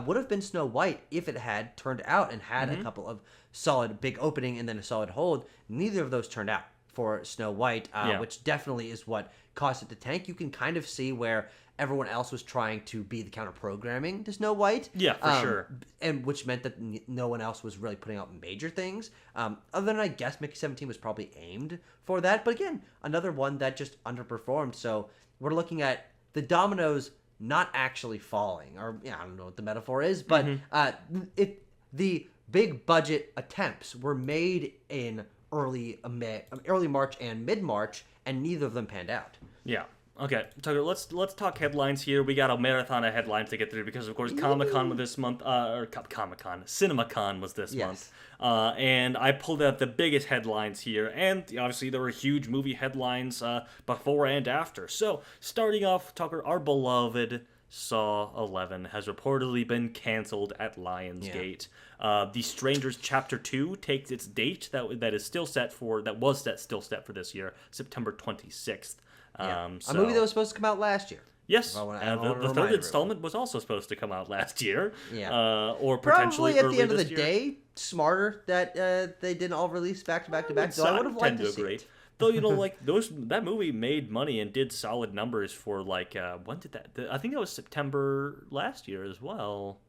would have been Snow White if it had turned out and had a couple of solid big opening and then a solid hold. Neither of those turned out for Snow White, which definitely is what caused it to tank. You can kind of see where everyone else was trying to be the counter programming to Snow White. Yeah, for sure. And which meant that no one else was really putting out major things. Other than, I guess, Mickey 17 was probably aimed for that. But again, another one that just underperformed. So we're looking at the dominoes not actually falling. Or, I don't know what the metaphor is. But the big budget attempts were made in early March and mid-March, and neither of them panned out. Yeah. Okay, Tucker, let's talk headlines here. We got a marathon of headlines to get through because, of course, Comic-Con was this month, CinemaCon was this month. And I pulled out the biggest headlines here, and obviously there were huge movie headlines before and after. So, starting off, Tucker, our beloved Saw 11 has reportedly been canceled at Lionsgate. The Strangers Chapter 2 takes its date that was still set for this year, September 26th. A movie that was supposed to come out last year. Yes, the third installment was also supposed to come out last year. Or potentially probably at early the end of the year. day, smarter that they didn't all release back to back to back. So I would have liked to see it. Though, that movie made money and did solid numbers for when did that? I think that was September last year as well,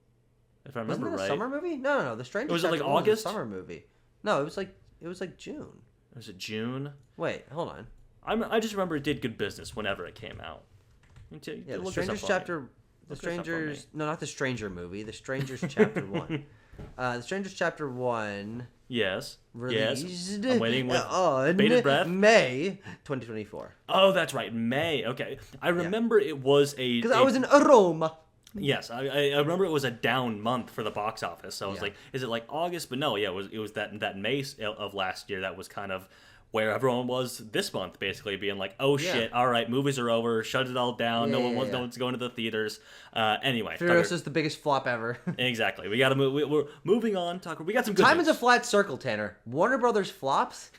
if I remember right. right. A summer movie? No. The Stranger Was it Chapter August? Was a summer movie. No, it was like June. Was it June? Wait, hold on. I just remember it did good business whenever it came out. The Strangers Chapter. The Strangers. No, not the Stranger movie. The Strangers Chapter 1. The Strangers Chapter 1. Yes. Released. Yes. I'm waiting with on bated breath. May 2024. Oh, that's right. May. Okay. I remember it was a... Because I was in Roma. Yes, I remember it was a down month for the box office. So I was like, is it like August? But no, it was that May of last year that was kind of where everyone was this month, basically being like, oh shit, all right, movies are over, shut it all down, no one's going to the theaters. Anyway. Furiosa is the biggest flop ever. Exactly. We got to move. We're moving on, Tucker. We got some good Time news. is a flat circle, Tanner. Warner Brothers flops,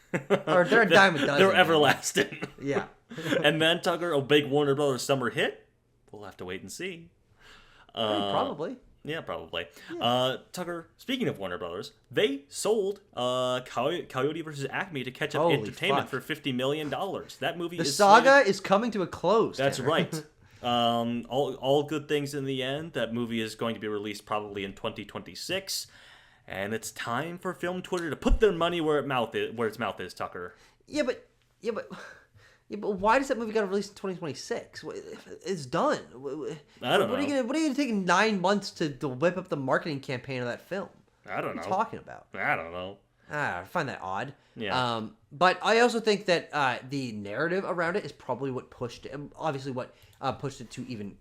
or they're a dime a dozen. They're everlasting. Yeah. And then, Tucker, a big Warner Brothers summer hit? We'll have to wait and see. Probably. Yeah, probably. Yeah. Tucker, speaking of Warner Brothers, they sold Coyote vs. Acme to Catch Up Entertainment for $50 million. That movie The saga is coming to a close. That's Tanner. right. All good things in the end. That movie is going to be released probably in 2026. And it's time for Film Twitter to put their money where its mouth is, Tucker. Yeah, but why does that movie got released in 2026? It's done. I don't know. What are you gonna take 9 months to whip up the marketing campaign of that film? I don't know. What are you talking about? I don't know. I find that odd. Yeah. But I also think that the narrative around it is probably what pushed it. Obviously, what pushed it to even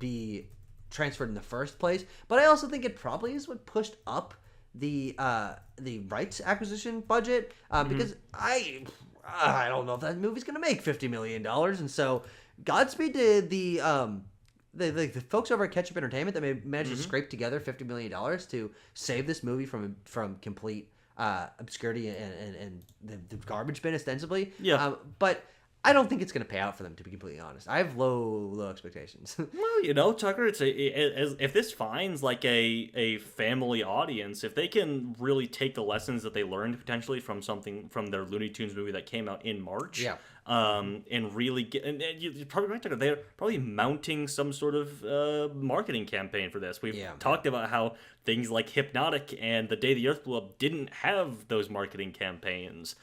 be transferred in the first place. But I also think it probably is what pushed up the rights acquisition budget because I don't know if that movie's gonna make $50 million, and so Godspeed to the folks over at Catch Up Entertainment that may manage to scrape together $50 million to save this movie from complete obscurity and the garbage bin ostensibly. Yeah. But I don't think it's going to pay out for them, to be completely honest. I have low expectations. Well, Tucker, if this finds like a family audience, if they can really take the lessons that they learned potentially from their Looney Tunes movie that came out in March, Yeah. And really get, and you're probably right, Tucker, they're probably mounting some sort of marketing campaign for this. We've talked about how things like Hypnotic and The Day the Earth Blew Up didn't have those marketing campaigns.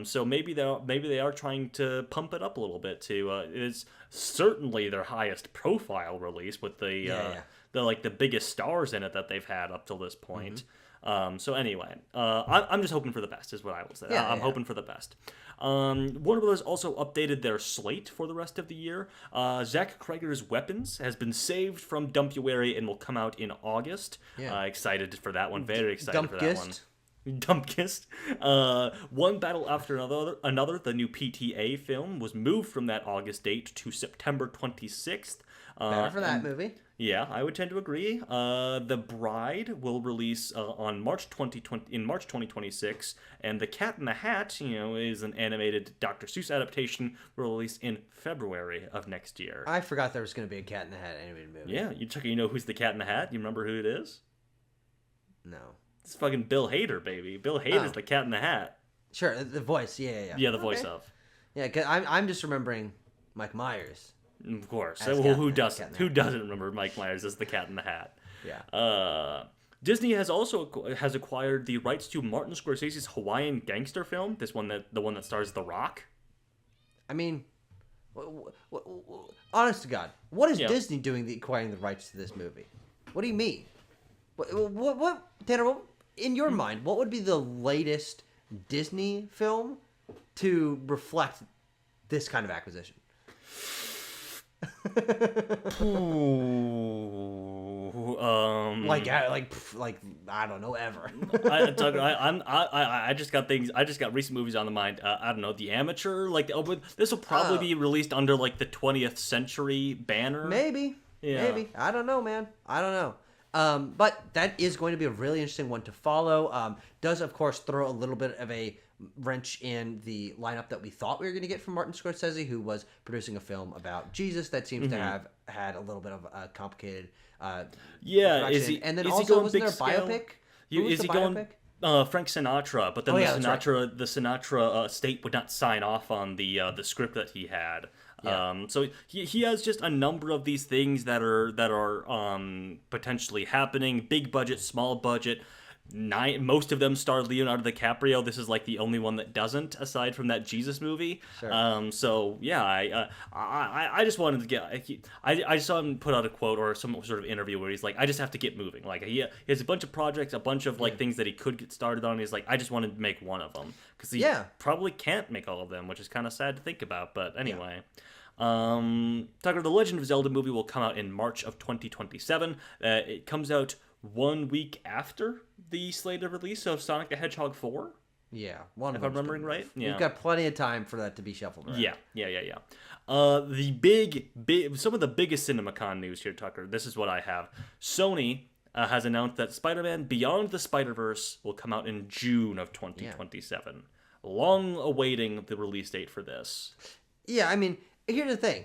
So maybe they are trying to pump it up a little bit to it's certainly their highest profile release with the like the biggest stars in it that they've had up till this point. So anyway, I'm just hoping for the best is what I will say. I'm hoping for the best. Warner Brothers also updated their slate for the rest of the year. Zach Cregger's Weapons has been saved from Dumpuary and will come out in August. Excited for that one. Very excited for that one. Dumpkist. One Battle After Another, the new PTA film, was moved from that August date to September 26th. Better for that movie. Yeah, I would tend to agree. The Bride will release in March 2026, and The Cat in the Hat, is an animated Dr. Seuss adaptation, will release in February of next year. I forgot there was going to be a Cat in the Hat animated movie. Yeah, you know who's the Cat in the Hat? You remember who it is? No. It's fucking Bill Hader, baby. Bill Hader's the Cat in the Hat. Sure, the voice. Yeah. Yeah, the voice of. Yeah, cause I'm just remembering Mike Myers. Of course. Who doesn't? Who doesn't remember Mike Myers as the Cat in the Hat? Yeah. Disney has acquired the rights to Martin Scorsese's Hawaiian gangster film. The one that stars The Rock. I mean, honest to God, what is Disney doing acquiring the rights to this movie? What do you mean? What Tanner? In your mind, what would be the latest Disney film to reflect this kind of acquisition? Like I don't know ever. I just got things. I just got recent movies on the mind. I don't know, The Amateur. This will probably be released under like the 20th Century banner. Maybe. I don't know, man. I don't know. But that is going to be a really interesting one to follow. Does, of course, throw a little bit of a wrench in the lineup that we thought we were going to get from Martin Scorsese, who was producing a film about Jesus that seems to have had a little bit of a complicated production. And then also, wasn't there a biopic? Is he going Frank Sinatra? But then the Sinatra estate would not sign off on the script that he had. Yeah. So he has just a number of these things that are potentially happening. Big budget, small budget. Most of them star Leonardo DiCaprio. This is like the only one that doesn't, aside from that Jesus movie. Sure. So yeah, I just wanted to get. I saw him put out a quote or some sort of interview where he's like, I just have to get moving. Like he has a bunch of projects, a bunch of things that he could get started on. He's like, I just wanted to make one of them because he probably can't make all of them, which is kind of sad to think about. But anyway. Tucker, the Legend of Zelda movie will come out in March of 2027. It comes out 1 week after the slated release of Sonic the Hedgehog 4. Yeah, if I'm remembering right. Yeah. We've got plenty of time for that to be shuffled around. Yeah. The big, some of the biggest CinemaCon news here, Tucker. This is what I have. Sony has announced that Spider-Man Beyond the Spider-Verse will come out in June of 2027. Long awaiting the release date for this. Yeah, I mean, here's the thing.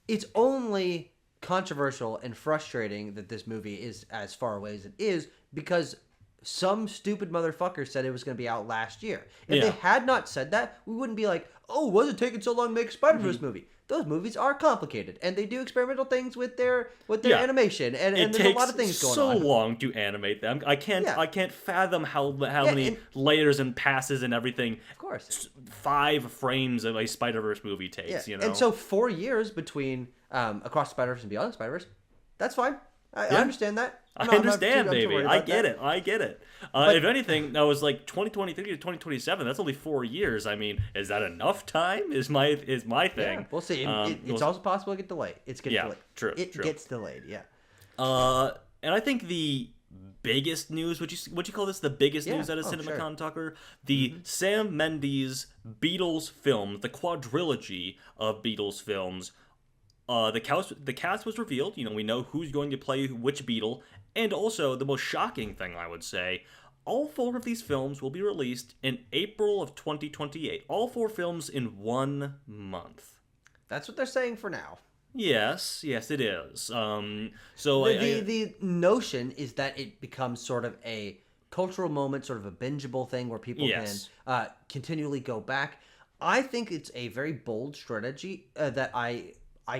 It's only controversial and frustrating that this movie is as far away as it is because some stupid motherfucker said it was going to be out last year. If they had not said that, we wouldn't be like, oh, why is it taking so long to make a Spider-Verse movie? Those movies are complicated, and they do experimental things with their animation, and there's a lot of things going on. It takes so long to animate them. I can't fathom how many layers and passes and everything. Of course, 5 frames of a Spider-Verse movie takes. And so 4 years between Across the Spider-Verse and Beyond the Spider-Verse, that's fine. I understand that. I understand, baby. I get it. If anything, I was like 2023 to 2027. That's only 4 years. I mean, is that enough time? Is my thing. Yeah, we'll see. It's also possible to get delayed. It's getting delayed. True. It gets delayed. Yeah. And I think the biggest news, would you call this the biggest news out of CinemaCon, Tucker? The Sam Mendes Beatles film, the quadrilogy of Beatles films. The cast was revealed. We know who's going to play which Beatle. And also, the most shocking thing, I would say, all 4 of these films will be released in April of 2028. All 4 films in 1 month. That's what they're saying for now. Yes, it is. So the notion is that it becomes sort of a cultural moment, sort of a bingeable thing where people can continually go back. I think it's a very bold strategy that I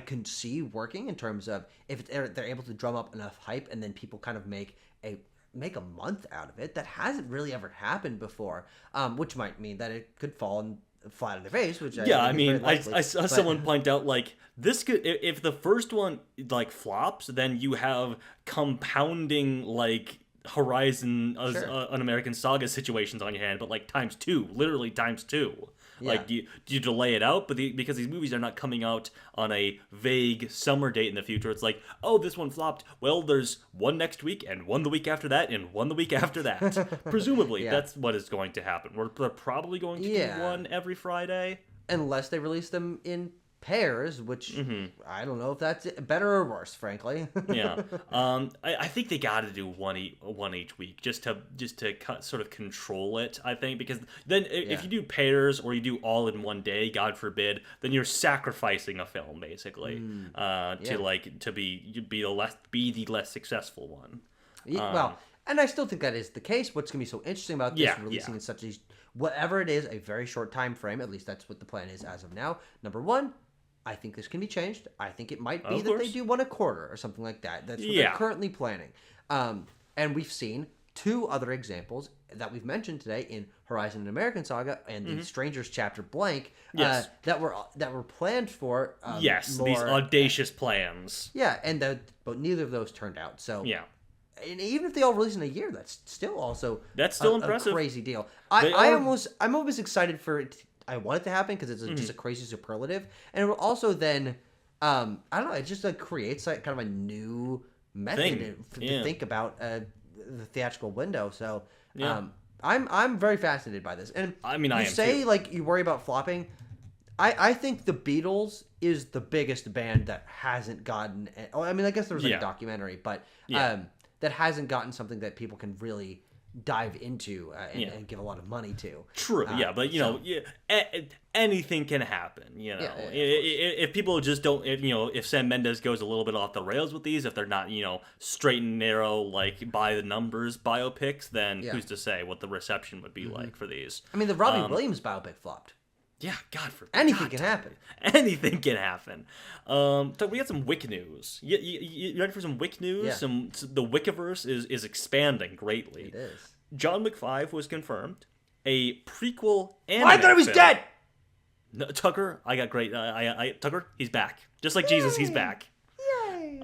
can see working in terms of if they're able to drum up enough hype and then people kind of make a month out of it. That hasn't really ever happened before, which might mean that it could fall flat on their face. Which I saw someone point out like this could, if the first one like flops, then you have compounding like Horizon an American Saga situations on your hand, but like literally times 2. Yeah. Like, do you delay it out? But because these movies are not coming out on a vague summer date in the future, it's like, oh, this one flopped. Well, there's one next week, and one the week after that, and one the week after that. Presumably, that's what is going to happen. They're probably going to do one every Friday. Unless they release them in pairs, which I don't know if that's better or worse, frankly. I think they got to do one each week just to sort of control it. I think because then if you do pairs or you do all in one day, God forbid, then you're sacrificing a film basically to be the less successful one. And I still think that is the case. What's going to be so interesting about this releasing in such whatever it is, a very short time frame, at least that's what the plan is as of now. Number one, I think this can be changed. I think it might be that they do one a quarter or something like that. That's what they're currently planning. And we've seen 2 other examples that we've mentioned today in Horizon and American Saga and the Strangers Chapter Blank that were planned for. These audacious plans. Yeah, but neither of those turned out. So and even if they all release in a year, that's still impressive. A crazy deal. I'm almost excited for it. I want it to happen because it's just a crazy superlative, and it will also then, I don't know, it just creates like kind of a new method to think about the theatrical window. So I'm very fascinated by this, and like you worry about flopping. I think the Beatles is the biggest band that hasn't gotten. I mean, I guess there was like a documentary, but that hasn't gotten something that people can really dive into and give a lot of money to. True, but anything can happen. If people just don't, if Sam Mendes goes a little bit off the rails with these, if they're not, straight and narrow, like by the numbers biopics, then who's to say what the reception would be like for these? I mean, the Robbie Williams biopic flopped. Yeah, God forbid. Anything can happen. Anything can happen. So we got some Wick news. You ready for some Wick news? Yeah. The Wickiverse is expanding greatly. It is. John Wick 5 was confirmed. A prequel anime I thought he was dead! No, Tucker, I got great. Tucker, he's back. Just like Jesus, he's back. Yay!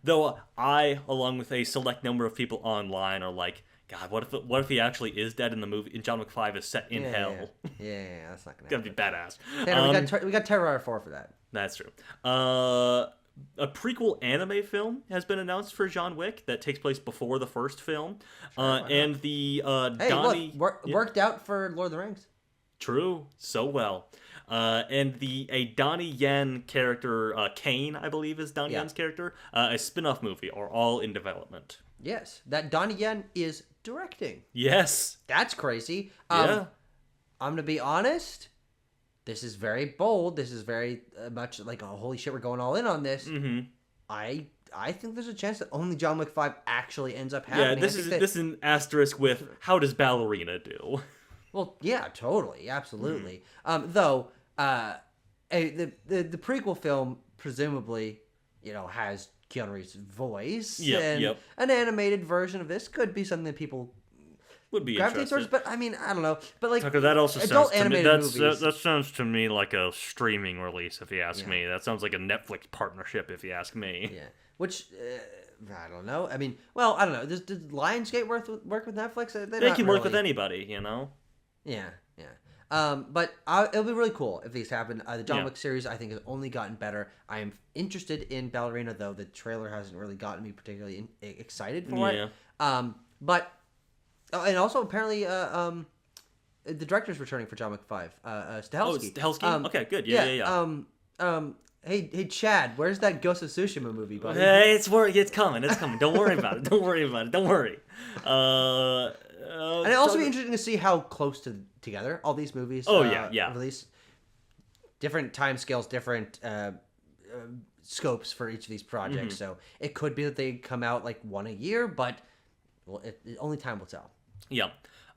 Though I, along with a select number of people online, are like, God, what if he actually is dead in the movie? And John Wick 5 is set in hell. Yeah, that's not gonna happen. It's gonna be badass. Tanner, we got Terror 4 for that. That's true. A prequel anime film has been announced for John Wick that takes place before the first film. And the Donnie... Look, worked out for Lord of the Rings. True. So well. And a Donnie Yen character, Kane, I believe is Donnie Yen's character, a spin-off movie are all in development. Yes, that Donnie Yen is directing. Yes. That's crazy. I'm going to be honest. This is very bold. This is very much like, oh, holy shit, we're going all in on this. Mm-hmm. I think there's a chance that only John Wick 5 actually ends up happening. Yeah, this is an asterisk with how does Ballerina do? Well, yeah, totally, absolutely. Though, the prequel film presumably, has Keanu Reeves' voice, and an animated version of this could be something that people would be interested towards. But I mean, I don't know. But like, Tucker, that also sounds to me movies, that sounds to me like a streaming release. If you ask me, that sounds like a Netflix partnership. If you ask me, which. I don't know. I mean, well, I don't know. Does Lionsgate work with Netflix? They can work with anybody, Yeah. But it'll be really cool if these happen. The John Wick series, I think, has only gotten better. I am interested in Ballerina, though. The trailer hasn't really gotten me particularly excited for it. But and also apparently, the director's returning for John Wick 5. Stahelski. Oh, Stahelski. Okay, good. Yeah. Hey, Chad, where's that Ghost of Tsushima movie, buddy? Hey, it's coming. Don't worry about it. Don't worry. And it'll also be interesting to see how close together all these movies release. Different time scales, different scopes for each of these projects. So it could be that they come out like one a year, but only time will tell. Yeah.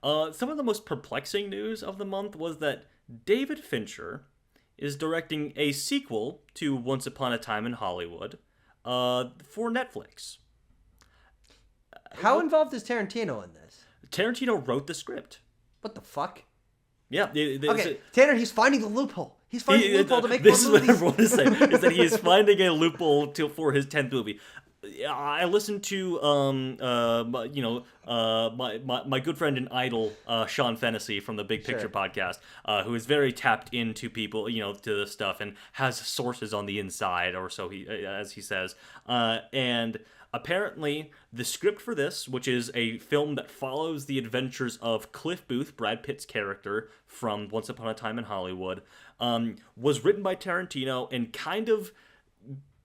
Some of the most perplexing news of the month was that David Fincher is directing a sequel to Once Upon a Time in Hollywood for Netflix. How involved is Tarantino in this? Tarantino wrote the script. What the fuck? Yeah. Okay, Tanner, he's finding the loophole. He's finding a loophole to make more movies. This is what everyone is saying, is that he is finding a loophole for his 10th movie. I listened to my good friend and idol Sean Fennessy from the Big Picture podcast, who is very tapped into people, to this stuff and has sources on the inside, or so as he says, and apparently the script for this, which is a film that follows the adventures of Cliff Booth, Brad Pitt's character from Once Upon a Time in Hollywood, was written by Tarantino and kind of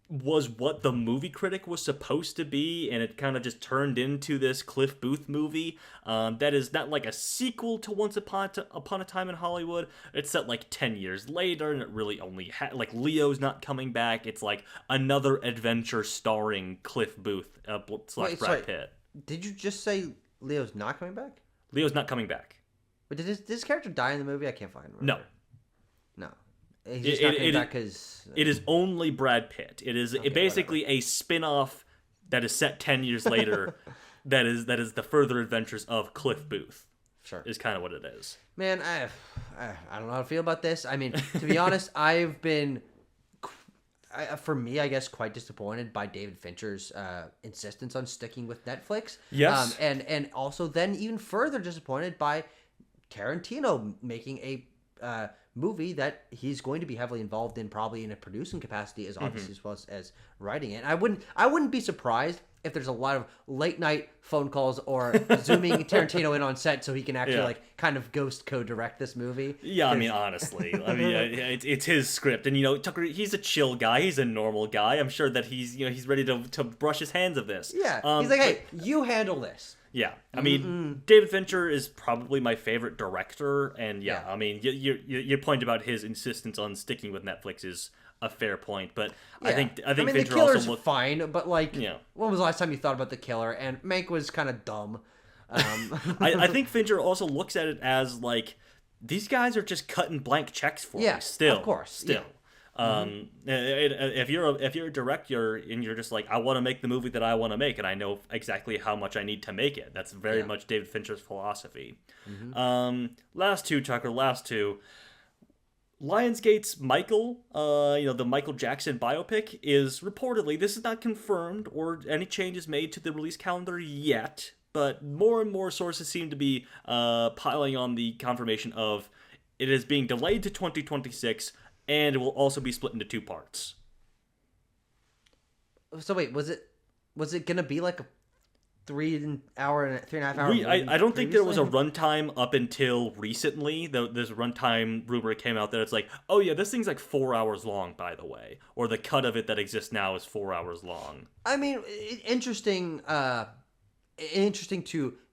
was what the movie critic was supposed to be, and it kind of just turned into this Cliff Booth movie that is not like a sequel to Once Upon a Time in Hollywood. It's set like 10 years later, and it really only like Leo's not coming back. It's like another adventure starring Cliff Booth / Brad Pitt. Did you just say Leo's not coming back? Leo's not coming back. But did this character die in the movie? I can't find him. No. He's just not coming back because... It is only Brad Pitt. It is basically a spin-off that is set 10 years later that is the further adventures of Cliff Booth. Sure. Is kind of what it is. Man, I don't know how to feel about this. I mean, to be honest, I've been, for me, I guess, quite disappointed by David Fincher's insistence on sticking with Netflix. Yes. And also then even further disappointed by Tarantino making a movie that he's going to be heavily involved in, probably in a producing capacity as obviously as well as writing it. And I wouldn't be surprised if there's a lot of late night phone calls or zooming Tarantino in on set so he can actually like kind of ghost co-direct this movie. Yeah, I mean, honestly, it's his script, and Tucker, he's a chill guy, he's a normal guy. I'm sure that he's ready to brush his hands of this. Yeah, he's like, hey, you handle this. Yeah, I mean, David Fincher is probably my favorite director, and I mean, your point about his insistence on sticking with Netflix is a fair point, but I think Fincher The Killer's also fine, but like, when was the last time you thought about The Killer? And Mank was kind of dumb. I think Fincher also looks at it as like, these guys are just cutting blank checks for me. Still, of course, still. If you're a director and you're just like, I want to make the movie that I want to make, and I know exactly how much I need to make it. That's very much David Fincher's philosophy. Last two, Tucker. Lionsgate's Michael, the Michael Jackson biopic is reportedly, this is not confirmed or any changes made to the release calendar yet, but more and more sources seem to be piling on the confirmation of it is being delayed to 2026. And it will also be split into 2 parts. So wait, was it gonna be like a 3.5 hour I don't think there was a runtime up until recently. There's a runtime rumor came out that it's like, oh yeah, this thing's like 4 hours long, by the way, or the cut of it that exists now is 4 hours long. I mean, interesting to,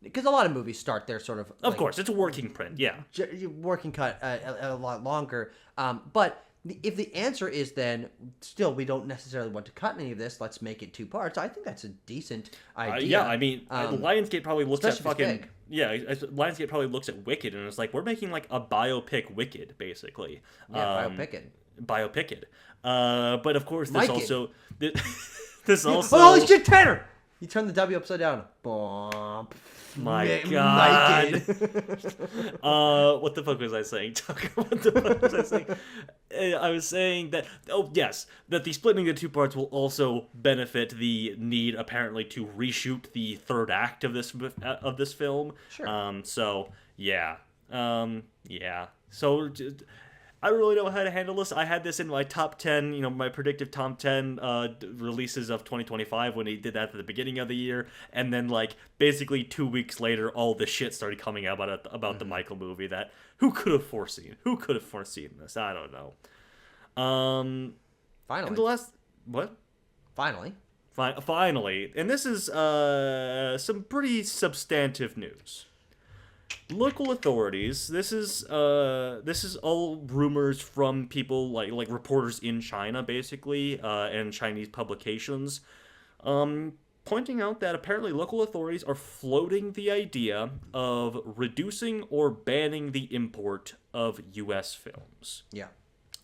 because a lot of movies start their sort of. Of course, it's a working print, yeah. Working cut a lot longer, but. If the answer is then, still, we don't necessarily want to cut any of this, let's make it 2 parts, I think that's a decent idea. I mean, Lionsgate probably looks at fucking... Yeah, Lionsgate probably looks at Wicked, and it's like, we're making like a biopic Wicked, basically. Yeah, Biopiced. But of course, this also... Holy shit, Tanner! You turn the W upside down. Bomb. My God. What the fuck was I saying, Tucker? What the fuck was I saying? I was saying that, that the splitting into 2 parts will also benefit the need, apparently, to reshoot the 3rd act of this film. Sure. So, yeah. So... I don't really know how to handle this. I had this in my top 10, my predictive top 10 releases of 2025 when he did that at the beginning of the year. And then, basically 2 weeks later, all this shit started coming out about the Michael movie that who could have foreseen? Who could have foreseen this? I don't know. Finally. And the last... What? Finally. Finally. And this is some pretty substantive news. Local authorities. This is all rumors from people like reporters in China, basically, and Chinese publications, pointing out that apparently local authorities are floating the idea of reducing or banning the import of U.S. films. Yeah.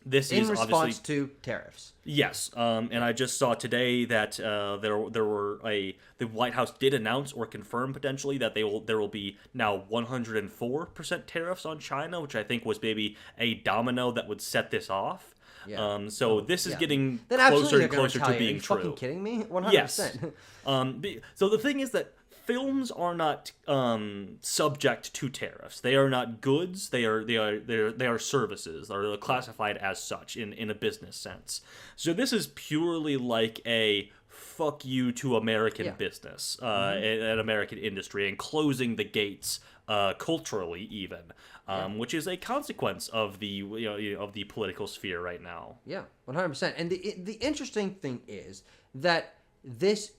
This in is response obviously to tariffs. yes, and I just saw today that the White House did announce or confirm potentially that there will be now 104% tariffs on China, which I think was maybe a domino that would set this off. Yeah. This is yeah. getting Then closer absolutely and closer to being Are you true. fucking kidding me? 100%. Yes. So the thing is that films are not subject to tariffs. They are not goods. They are services. They're classified as such in a business sense. So this is purely like a fuck you to American business and American industry, and closing the gates culturally even, which is a consequence of the of the political sphere right now. Yeah, 100%. And the interesting thing is that this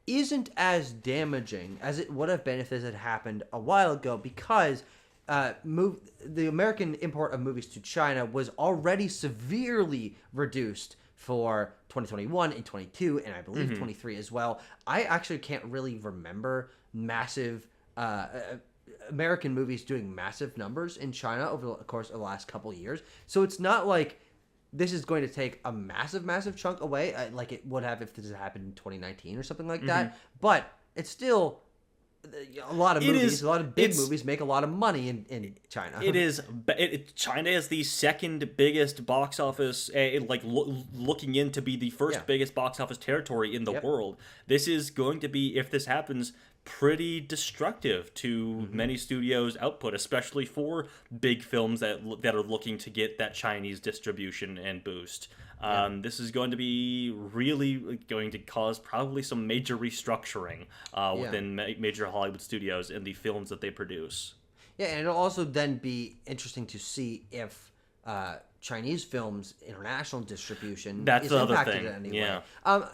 isn't as damaging as it would have been if this had happened a while ago, because the American import of movies to China was already severely reduced for 2021 and 22, and I believe 23 as well. I actually can't really remember massive American movies doing massive numbers in China over the course of the last couple of years. So it's not like this is going to take a massive chunk away, like it would have if this had happened in 2019 or something like that. But it's still a lot of movies. A lot of big movies make a lot of money in China. It is. China is the second biggest box office, looking in to be the first biggest box office territory in the world. This is going to be, if this happens, pretty destructive to many studios' output, especially for big films that are looking to get that Chinese distribution and boost. This is going to be really going to cause probably some major restructuring within major Hollywood studios and the films that they produce. Yeah, and it'll also then be interesting to see if Chinese films' international distribution is impacted in any way.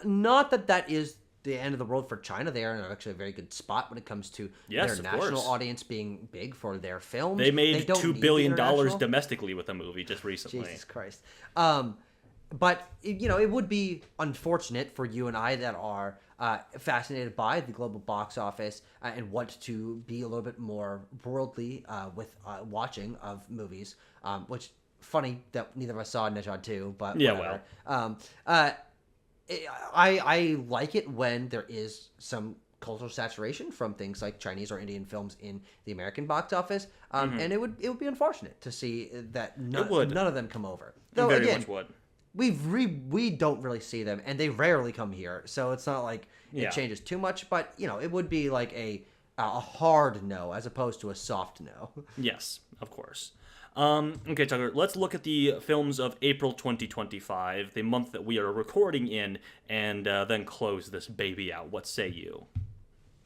Not that is the end of the world for China. They are in actually a very good spot when it comes to their national audience being big for their films. They made $2 billion domestically with a movie just recently. Jesus Christ. But, it would be unfortunate for you and I that are fascinated by the global box office and want to be a little bit more worldly with watching of movies, which, funny that neither of us saw Nejad 2, but whatever. I like it when there is some cultural saturation from things like Chinese or Indian films in the American box office, and it would be unfortunate to see that none of them come over. Though very again, much would. We don't really see them, and they rarely come here, so it's not like it changes too much. But it would be like a hard no as opposed to a soft no. Yes, of course. Okay, Tucker, let's look at the films of April 2025, the month that we are recording in, and then close this baby out. What say you?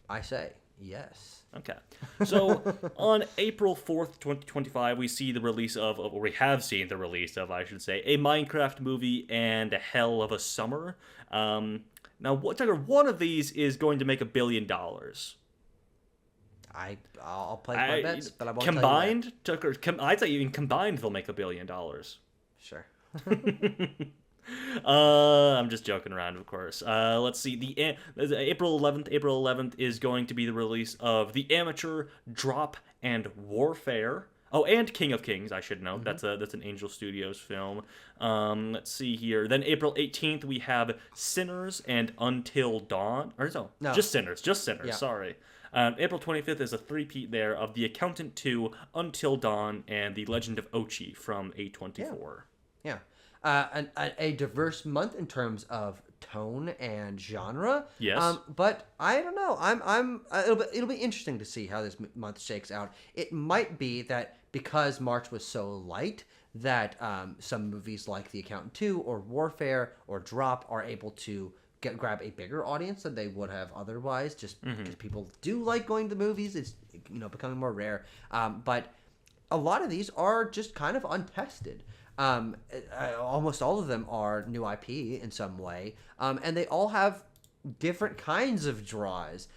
I say yes. Okay. So, on April 4th, 2025, we have seen the release of, I should say, a Minecraft movie and a Hell of a Summer. Now, Tucker, one of these is going to make $1 billion. I'll play my bets, but I won't combined, tell you that. Tucker, I'd say even combined they'll make $1 billion. Sure. I'm just joking around, of course. Let's see. April 11th is going to be the release of The Amateur, Drop, and Warfare. Oh, and King of Kings, I should note. That's an Angel Studios film. Let's see here. Then April 18th, we have Sinners and Until Dawn. No. Just Sinners. Yeah. Sorry. April 25th is a three-peat there of The Accountant 2, Until Dawn, and The Legend of Ochi from A24. Yeah. A diverse month in terms of tone and genre. Yes. But I don't know. It'll be interesting to see how this month shakes out. It might be that because March was so light that some movies like The Accountant 2 or Warfare or Drop are able to grab a bigger audience than they would have otherwise, just because people do like going to the movies. It's becoming more rare. But a lot of these are just kind of untested. Almost all of them are new IP in some way, and they all have different kinds of draws.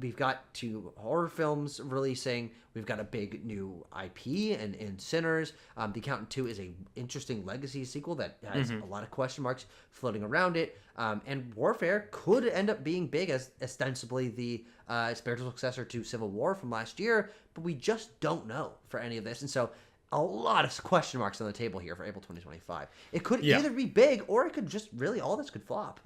We've got 2 horror films releasing. We've got a big new IP in Sinners. The Accountant 2 is a interesting legacy sequel that has a lot of question marks floating around it. And Warfare could end up being big as ostensibly the spiritual successor to Civil War from last year, but we just don't know for any of this. And so a lot of question marks on the table here for April 2025. It could either be big or it could just really, all this could flop.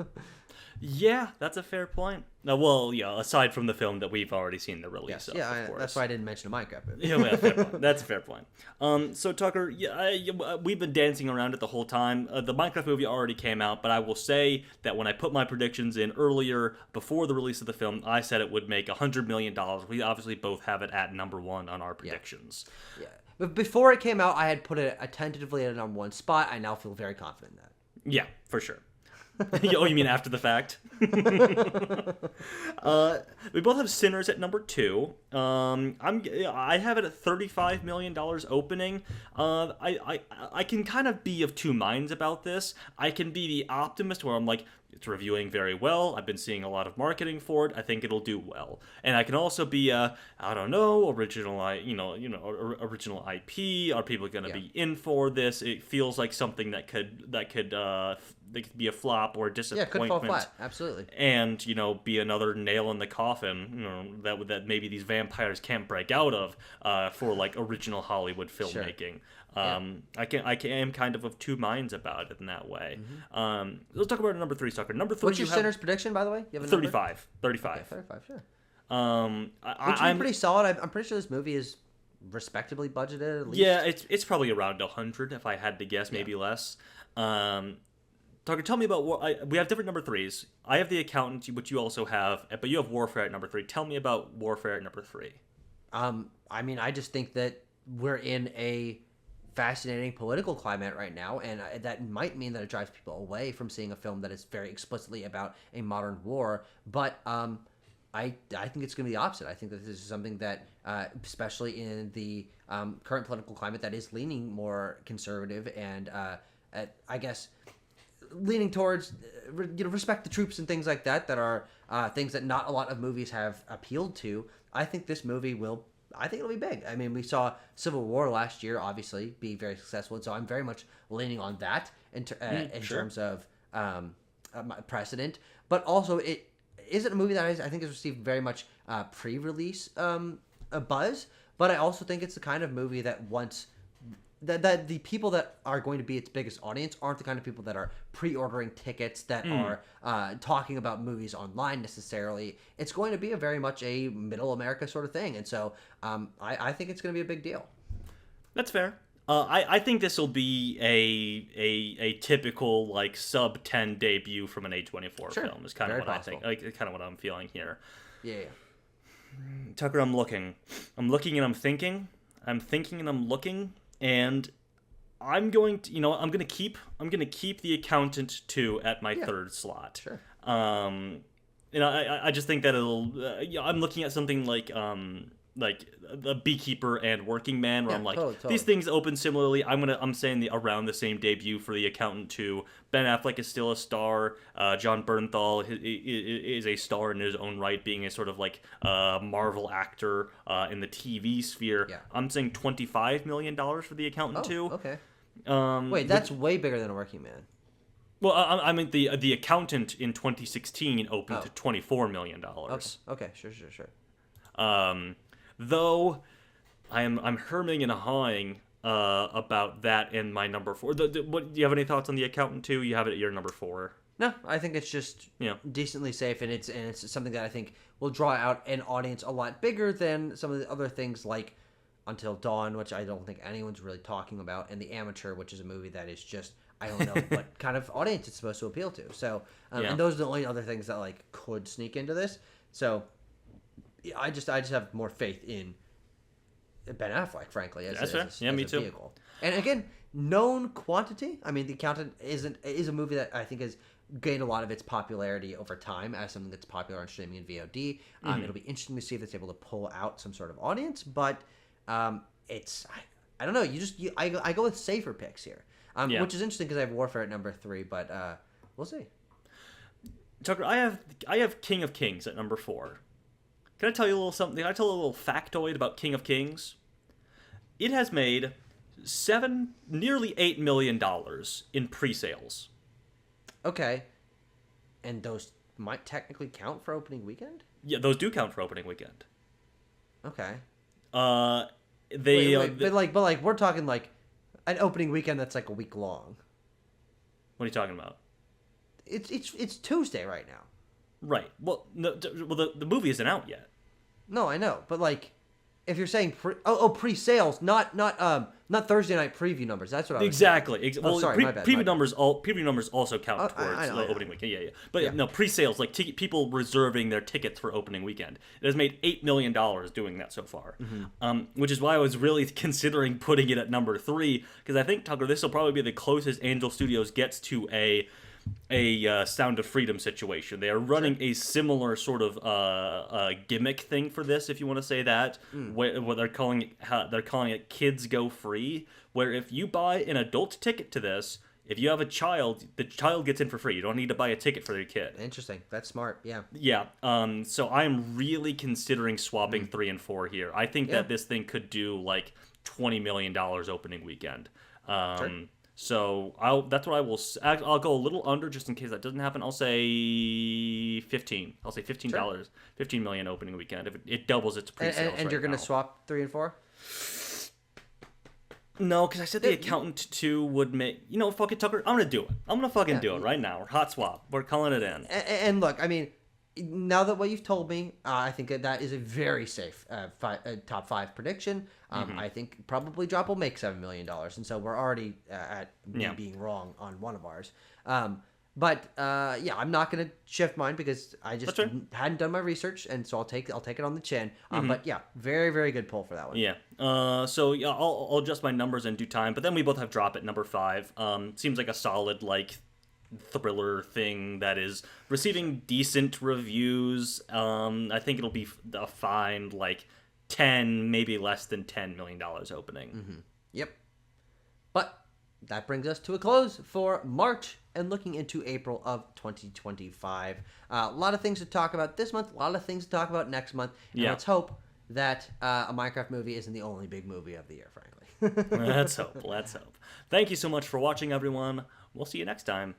Yeah, that's a fair point. Well, yeah, aside from the film that we've already seen the release of course. That's why I didn't mention a Minecraft movie. Yeah, fair point. That's a fair point. So Tucker, we've been dancing around it the whole time. The Minecraft movie already came out, but I will say that when I put my predictions in earlier, before the release of the film, I said it would make $100 million. We obviously both have it at number 1 on our predictions. Yeah. But before it came out, I had put it tentatively at a number 1 spot. I now feel very confident in that. Yeah, for sure. Oh, you mean after the fact? We both have Sinners at number 2. I have it at $35 million opening. I can kind of be of two minds about this. I can be the optimist where I'm like, it's reviewing very well. I've been seeing a lot of marketing for it. I think it'll do well. And I can also be I don't know, original IP. Are people going to be in for this? It feels like something that could be a flop or a disappointment. Yeah, could fall flat. Absolutely. And be another nail in the coffin. That maybe these vampires can't break out of for like original Hollywood filmmaking. Sure. I am kind of two minds about it in that way. Let's talk about number 3, Sucker. Number 3. What's your Sinners prediction, by the way? You have a 35. 35. Yeah, 35, sure. I'm pretty solid. I'm pretty sure this movie is respectably budgeted. At least. Yeah, it's probably around 100 if I had to guess, maybe less. Tucker, tell me about what we have different number 3s. I have The Accountant, which you also have, but you have Warfare at number 3. Tell me about Warfare at number 3. I mean, I just think that we're in a fascinating political climate right now, and that might mean that it drives people away from seeing a film that is very explicitly about a modern war. But I think it's going to be the opposite. I think that this is something that, especially in the current political climate, that is leaning more conservative and I guess leaning towards respect the troops and things like that are things that not a lot of movies have appealed to. I think this movie it'll be big. I mean, we saw Civil War last year, obviously, be very successful, and so I'm very much leaning on that in terms of precedent. But also, it isn't a movie that I think has received very much pre-release buzz, but I also think it's the kind of movie that once that the people that are going to be its biggest audience aren't the kind of people that are pre-ordering tickets, that are talking about movies online necessarily. It's going to be very much a middle America sort of thing. And so I think it's going to be a big deal. That's fair. I think this will be a typical like sub 10 debut from an A24 film is kind of what possible. I think. Like, kind of what I'm feeling here. Yeah. Tucker, I'm looking and I'm thinking. I'm thinking and I'm looking. And I'm going to keep The Accountant 2 at my third slot. Sure. I just think that I'm looking at something like The Beekeeper and Working Man, where I'm like, totally. These things open similarly. I'm saying around the same debut for The Accountant 2. Ben Affleck is still a star. John Bernthal is a star in his own right, being a sort of like Marvel actor in the TV sphere. Yeah. I'm saying $25 million for The Accountant 2. Okay. Wait, that's way bigger than a Working Man. Well, I mean the Accountant in 2016 opened to $24 million. Okay. Sure. Though I'm herming and hawing about that in my number 4. Do you have any thoughts on The Accountant 2? You have it at your number 4. No, I think it's just decently safe, and it's something that I think will draw out an audience a lot bigger than some of the other things like Until Dawn, which I don't think anyone's really talking about, and The Amateur, which is a movie that is just, I don't know what kind of audience it's supposed to appeal to. So, and those are the only other things that like could sneak into this. So, I just have more faith in Ben Affleck, frankly, as a vehicle. And again, known quantity. I mean, The Accountant is a movie that I think has gained a lot of its popularity over time as something that's popular on streaming and VOD. It'll be interesting to see if it's able to pull out some sort of audience, but it's I don't know. I go with safer picks here, which is interesting because I have Warfare at number 3, but we'll see. Tucker, I have King of Kings at number 4. Can I tell you a little something? Can I tell you a little factoid about King of Kings? It has made nearly $8 million in pre-sales. Okay. And those might technically count for opening weekend? Yeah, those do count for opening weekend. Okay. But we're talking like an opening weekend that's like a week long. What are you talking about? It's Tuesday right now. Right. Well, no, the movie isn't out yet. No, I know, but like, if you're saying pre-sales, not Thursday night preview numbers. That's what I was exactly. Well, sorry, my bad. Preview numbers also count towards opening weekend. Yeah. But no, pre-sales, like people reserving their tickets for opening weekend. It has made $8 million doing that so far, which is why I was really considering putting it at number 3, because I think, Tucker, this will probably be the closest Angel Studios gets to a Sound of Freedom situation. They are running a similar sort of gimmick thing for this, if you want to say that. What they're calling it Kids Go Free, where if you buy an adult ticket to this, if you have a child, the child gets in for free. You don't need to buy a ticket for your kid. Interesting. That's smart. Yeah. Yeah. So I am really considering swapping 3 and 4 here. I think that this thing could do like $20 million opening weekend. So that's what I will. I'll go a little under just in case that doesn't happen. I'll say 15. I'll say $15. Sure. 15 million opening weekend. If it doubles its pre-sales. And you're gonna swap 3 and 4? No, because I said the accountant too would make. You know, fuck it, Tucker. I'm gonna do it. I'm gonna fucking do it right now. We're hot swap. We're calling it in. And look, I mean, now that what you've told me, I think that is a very safe top 5 prediction. I think probably Drop will make $7 million, and so we're already at me being wrong on one of ours. But I'm not gonna shift mine because I just hadn't done my research, and so I'll take it on the chin. But yeah, very very good pull for that one. Yeah. I'll adjust my numbers in due time. But then we both have Drop at number 5. Seems like a solid thriller thing that is receiving decent reviews. I think it'll be a fine 10, maybe less than $10 million opening. Yep. But that brings us to a close for March and looking into April of 2025. A lot of things to talk about this month, a lot of things to talk about next month. And let's hope that a Minecraft movie isn't the only big movie of the year, frankly. Let's hope. Thank you so much for watching, everyone. We'll see you next time.